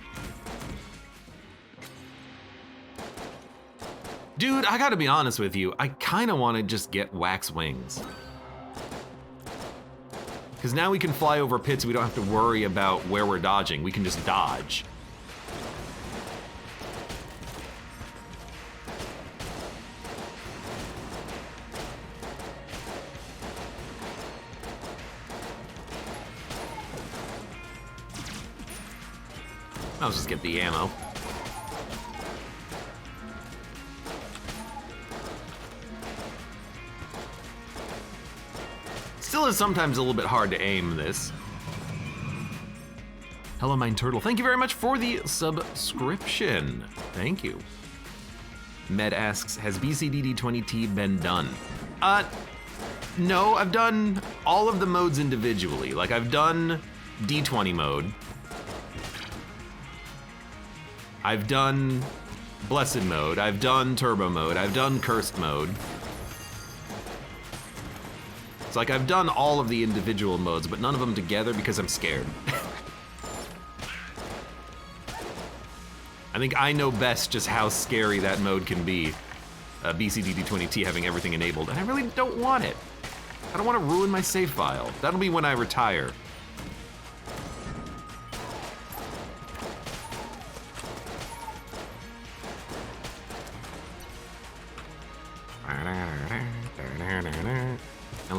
Dude, I gotta be honest with you. I kinda wanna just get wax wings. Because now we can fly over pits, we don't have to worry about where we're dodging. We can just dodge. I'll just get the ammo. Still is sometimes a little bit hard to aim this. Hello, Mine Turtle. Thank you very much for the subscription. Thank you. Med asks, has BCDD20T been done? No, I've done all of the modes individually. Like, I've done D20 mode. I've done Blessed mode. I've done Turbo mode. I've done Cursed mode. It's like I've done all of the individual modes, but none of them together because I'm scared. I think I know best just how scary that mode can be. BCDD20T having everything enabled, and I really don't want it. I don't want to ruin my save file. That'll be when I retire.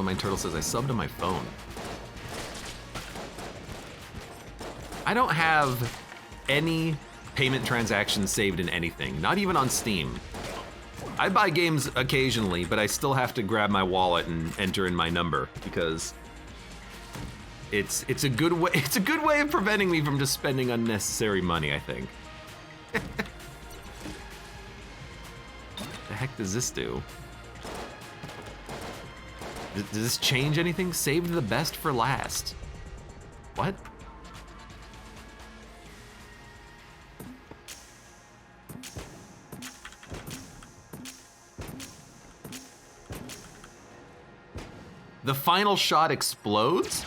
Mine Turtle says, I subbed on my phone. I don't have any payment transactions saved in anything, not even on Steam. I buy games occasionally, but I still have to grab my wallet and enter in my number because it's a good way of preventing me from just spending unnecessary money, I think. The heck does this do? Does this change anything? Saved the best for last. What? The final shot explodes?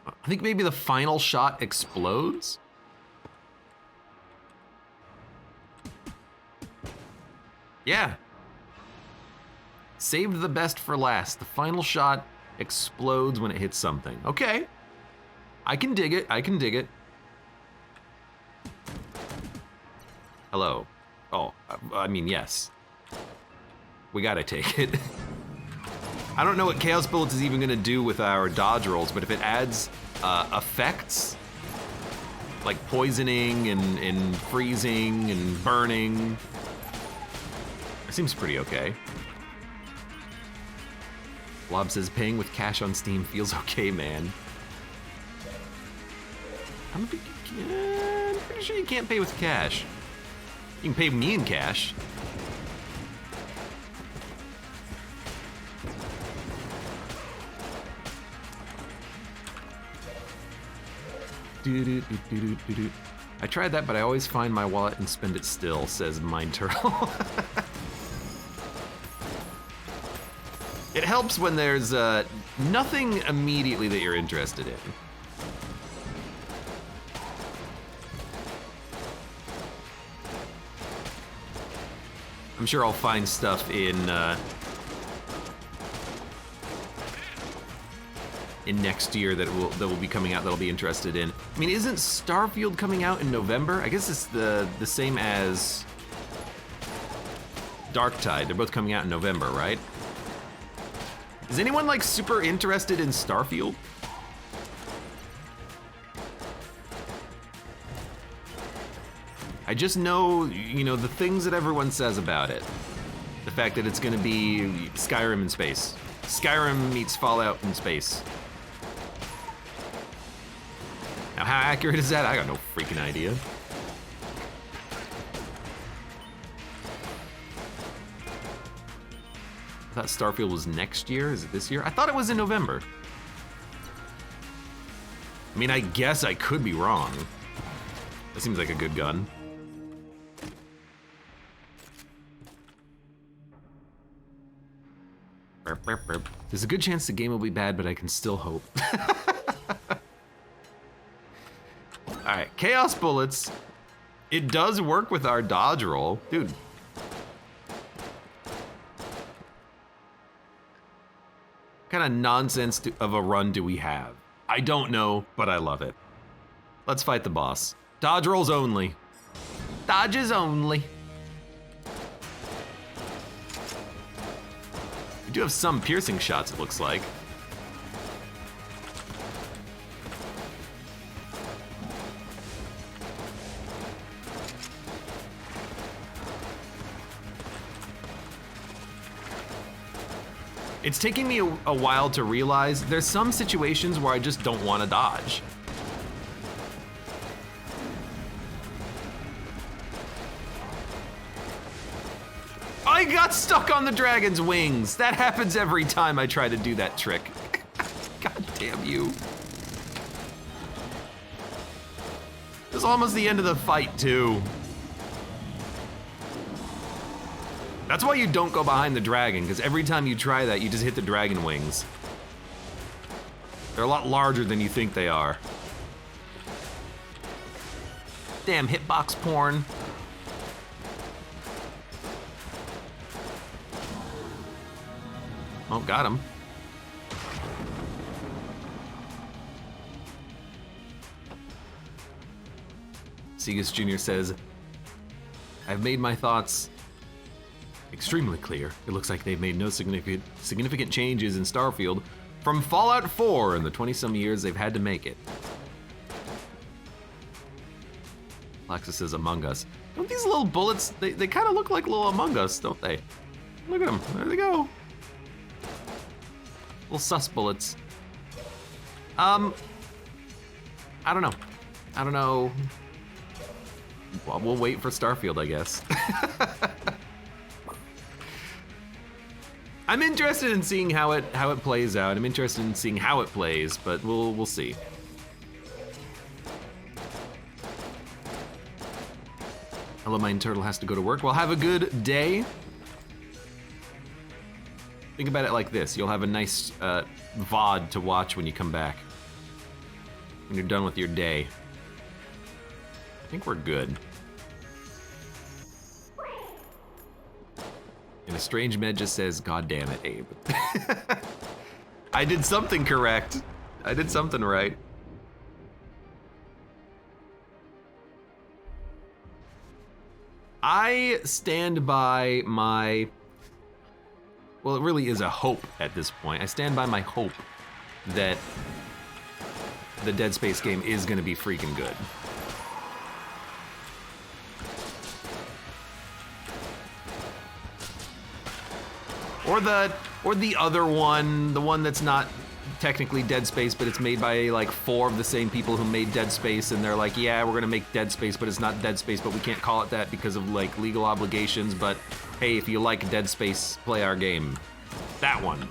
I think maybe the final shot explodes? Yeah. Saved the best for last. The final shot explodes when it hits something. Okay. I can dig it. I can dig it. Hello. Oh, I mean, yes. We gotta take it. I don't know what Chaos Bullets is even gonna do with our dodge rolls, but if it adds effects, like poisoning and freezing and burning, it seems pretty okay. Lob says, paying with cash on Steam feels okay, man. I'm pretty sure you can't pay with cash. You can pay me in cash. I tried that, but I always find my wallet and spend it still, says Mine Turtle. It helps when there's nothing immediately that you're interested in. I'm sure I'll find stuff in next year that will be coming out that I'll be interested in. I mean, isn't Starfield coming out in November? I guess it's the same as Darktide. They're both coming out in November, right? Is anyone like super interested in Starfield? I just know, you know, the things that everyone says about it. The fact that it's gonna be Skyrim in space. Skyrim meets Fallout in space. Now, how accurate is that? I got no freaking idea. I thought Starfield was next year. Is it this year? I thought it was in November. I mean, I guess I could be wrong. That seems like a good gun. There's a good chance the game will be bad, but I can still hope. All right, Chaos Bullets. It does work with our dodge roll. Dude. What kind of nonsense of a run do we have? I don't know, but I love it. Let's fight the boss. Dodge rolls only. Dodges only. We do have some piercing shots, it looks like. It's taking me a while to realize there's some situations where I just don't want to dodge. I got stuck on the dragon's wings. That happens every time I try to do that trick. God damn you. It was almost the end of the fight too. That's why you don't go behind the dragon, because every time you try that, you just hit the dragon wings. They're a lot larger than you think they are. Damn hitbox porn. Oh, got him. Segus Jr. says, I've made my thoughts extremely clear. It looks like they've made no significant changes in Starfield from Fallout 4 in the 20-some years they've had to make it. Alexis says Among Us. Don't these little bullets, they kind of look like little Among Us, don't they? Look at them, there they go. Little sus bullets. I don't know. I don't know. Well, we'll wait for Starfield, I guess. I'm interested in seeing how it plays out. I'm interested in seeing how it plays, but we'll see. Hello, Mine Turtle has to go to work. Well, have a good day. Think about it like this. You'll have a nice VOD to watch when you come back. When you're done with your day. I think we're good. And a strange med just says, God damn it, Abe. I did something correct. I did something right. I stand by my, well, it really is a hope at this point. I stand by my hope that the Dead Space game is gonna be freaking good. Or the other one, the one that's not technically Dead Space, but it's made by like 4 of the same people who made Dead Space, and they're like, yeah, we're gonna make Dead Space, but it's not Dead Space, but we can't call it that because of like legal obligations, but hey, if you like Dead Space, play our game. That one.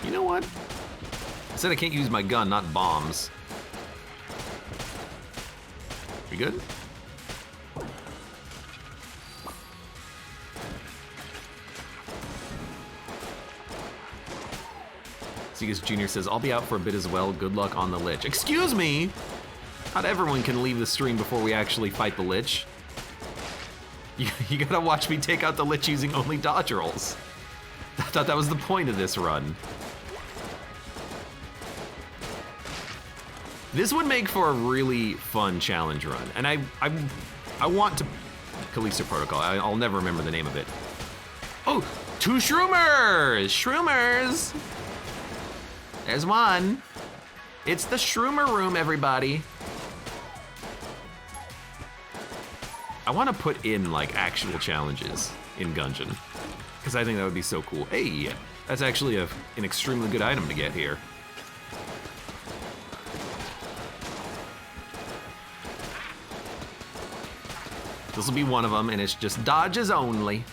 You know what? I said I can't use my gun, not bombs. We good? Segus Jr. says, I'll be out for a bit as well. Good luck on the Lich. Excuse me? Not everyone can leave the stream before we actually fight the Lich. You gotta watch me take out the Lich using only dodge rolls. I thought that was the point of this run. This would make for a really fun challenge run, and I want to... Callisto Protocol, I'll never remember the name of it. Oh, 2 Shroomers! Shroomers! There's one. It's the Shroomer room, everybody. I want to put in, like, actual challenges in Gungeon, because I think that would be so cool. Hey, that's actually an extremely good item to get here. This will be one of them, and it's just dodges only.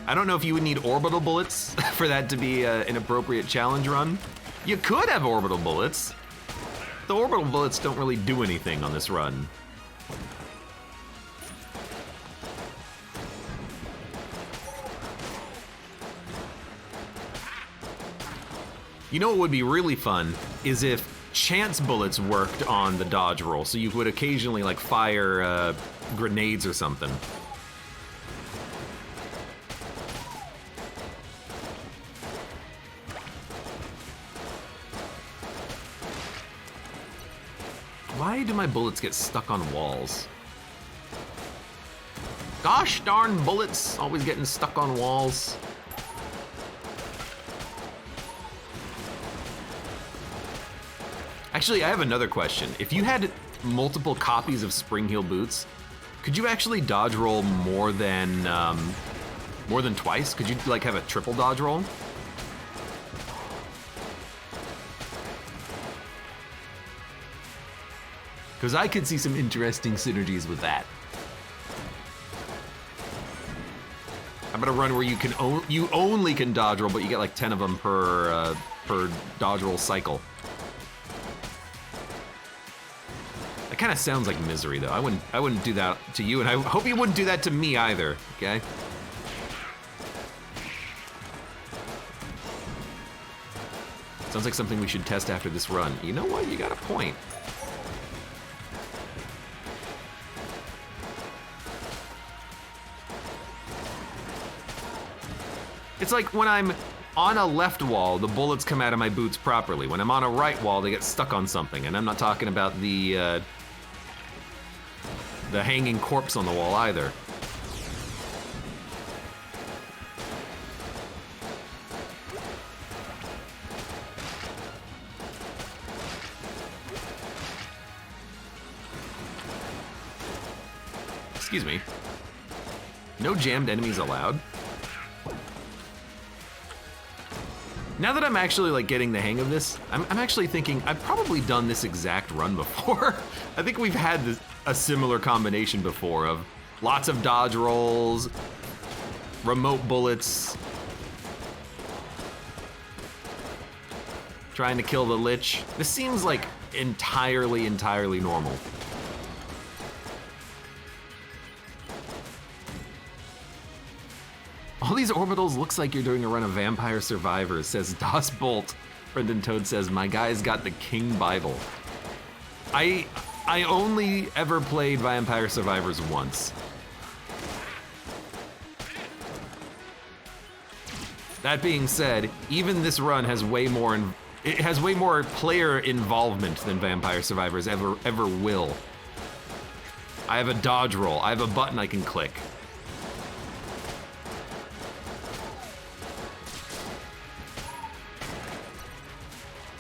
I don't know if you would need orbital bullets for that to be an appropriate challenge run. You could have orbital bullets. The orbital bullets don't really do anything on this run. You know what would be really fun is if chance bullets worked on the dodge roll, so you would occasionally like fire grenades or something. Why do my bullets get stuck on walls? Gosh darn bullets, always getting stuck on walls. Actually, I have another question. If you had multiple copies of Spring Heel boots, could you actually dodge roll more than twice? Could you like have a triple dodge roll? Because I could see some interesting synergies with that. How about a run where you only can dodge roll, but you get like 10 of them per dodge roll cycle? That kind of sounds like misery, though. I wouldn't do that to you, and I hope you wouldn't do that to me either. Okay. Sounds like something we should test after this run. You know what? You got a point. It's like when I'm on a left wall, the bullets come out of my boots properly. When I'm on a right wall, they get stuck on something. And I'm not talking about the hanging corpse on the wall either. Excuse me. No jammed enemies allowed? Now that I'm actually like getting the hang of this, I'm actually thinking I've probably done this exact run before. I think we've had a similar combination before of lots of dodge rolls, remote bullets, trying to kill the Lich. This seems like entirely normal. All these orbitals looks like you're doing a run of Vampire Survivors, says Das Bolt. Brendan Toad says, my guy's got the King Bible. I only ever played Vampire Survivors once. That being said, even this run has way more player involvement than Vampire Survivors ever will. I have a dodge roll. I have a button I can click.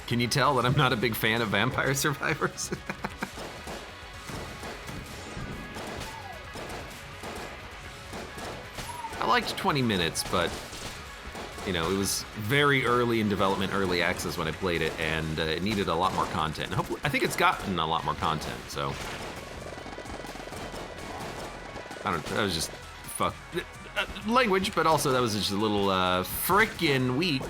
Can you tell that I'm not a big fan of Vampire Survivors? I liked 20 minutes, but you know, it was very early in development, early access when I played it, and it needed a lot more content. And hopefully, I think it's gotten a lot more content, so. I don't know, that was just language, but also that was just a little frickin' weak.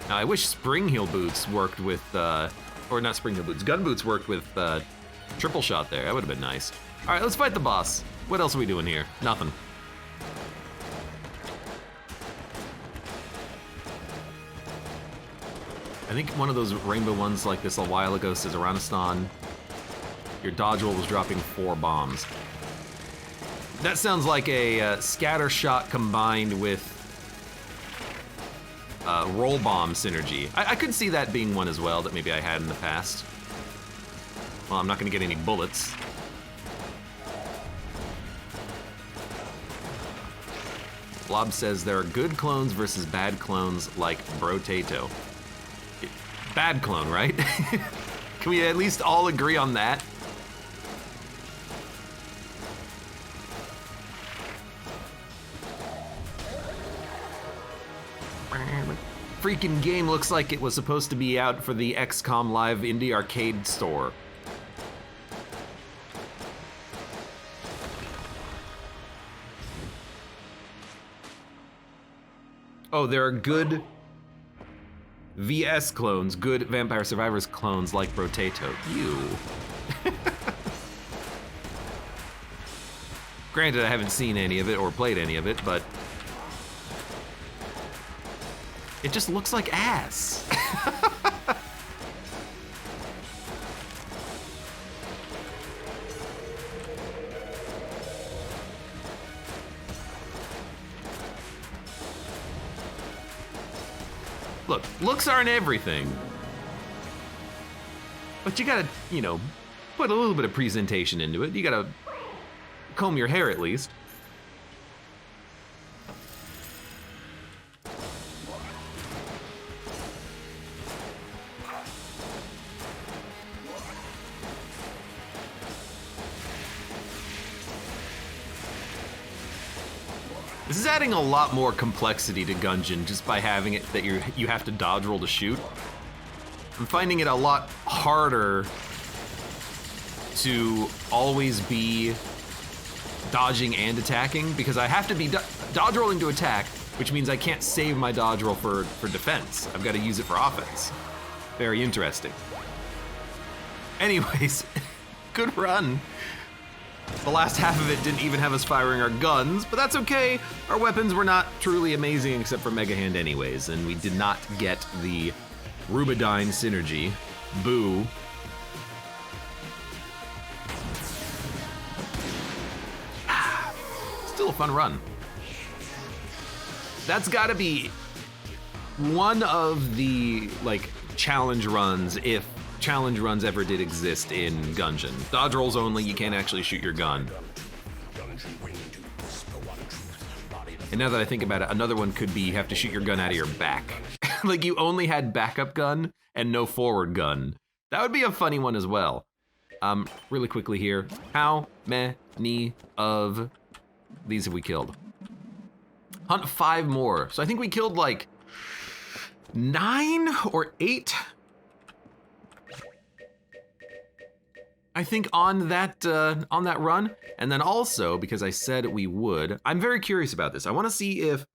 Now, I wish Spring Heel boots worked with, or not Spring Heel boots, gun boots worked with triple shot there. That would have been nice. All right, let's fight the boss. What else are we doing here? Nothing. I think one of those rainbow ones like this a while ago says Aranistan, your dodge roll was dropping 4 bombs. That sounds like a scatter shot combined with roll bomb synergy. I could see that being one as well that maybe I had in the past. Well, I'm not gonna get any bullets. Blob says there are good clones versus bad clones like Brotato. Bad clone, right? Can we at least all agree on that? Freaking game looks like it was supposed to be out for the XCOM Live Indie Arcade store. Oh, there are good VS clones, good Vampire Survivors clones like Brotato. You. Granted, I haven't seen any of it or played any of it, but it just looks like ass. Look, looks aren't everything. But you gotta, you know, put a little bit of presentation into it. You gotta comb your hair at least. This is adding a lot more complexity to Gungeon just by having it that you have to dodge roll to shoot. I'm finding it a lot harder to always be dodging and attacking because I have to be dodge rolling to attack, which means I can't save my dodge roll for defense. I've got to use it for offense. Very interesting. Anyways, good run. The last half of it didn't even have us firing our guns, but that's okay. Our weapons were not truly amazing except for Mega Hand anyways, and we did not get the Rubidyne synergy. Boo. Still a fun run. That's gotta be one of the, like, challenge runs if challenge runs ever did exist in Gungeon. Dodge rolls only, you can't actually shoot your gun. And now that I think about it, another one could be you have to shoot your gun out of your back. Like you only had backup gun and no forward gun. That would be a funny one as well. Really quickly here, how many of these have we killed? Hunt 5 more. So I think we killed like 9 or 8. I think on that run, and then also because I said we would, I'm very curious about this. I want to see if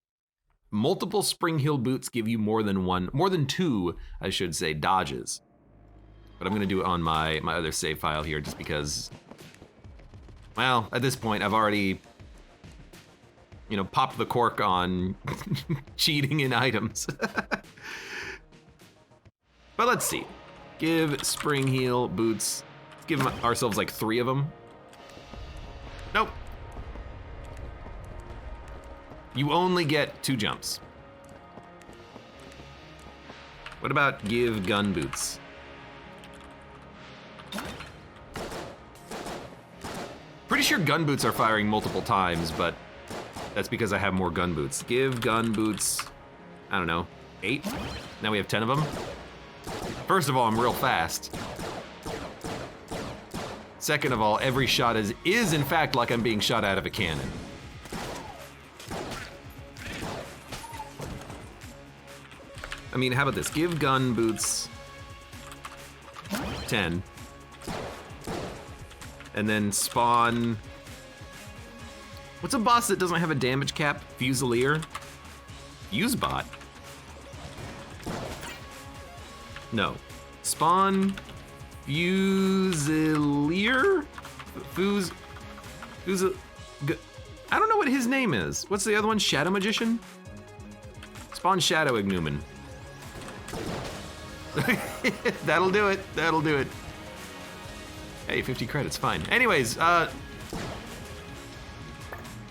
multiple spring heel boots give you more than 2, I should say, dodges. But I'm gonna do it on my other save file here, just because, well, at this point I've already, you know, popped the cork on cheating in items. But let's see. Give spring heel boots. Give ourselves like 3 of them. Nope. You only get 2 jumps. What about give gun boots? Pretty sure gun boots are firing multiple times, but that's because I have more gun boots. Give gun boots, I don't know, 8? Now we have 10 of them. First of all, I'm real fast. Second of all, every shot is in fact like I'm being shot out of a cannon. I mean, how about this? Give gun boots 10. And then spawn... What's a boss that doesn't have a damage cap? Fusilier? Fusebot? No. Spawn... Fusilier? I don't know what his name is. What's the other one? Shadow Magician? Spawn Shadow Ignumen. That'll do it. That'll do it. Hey, 50 credits, fine. Anyways, now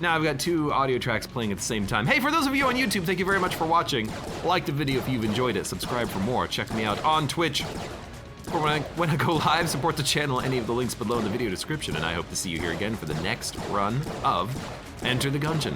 I've got 2 audio tracks playing at the same time. Hey, for those of you on YouTube, thank you very much for watching. Like the video if you've enjoyed it. Subscribe for more. Check me out on Twitch. Or when I go live, support the channel, any of the links below in the video description, and I hope to see you here again for the next run of Enter the Gungeon.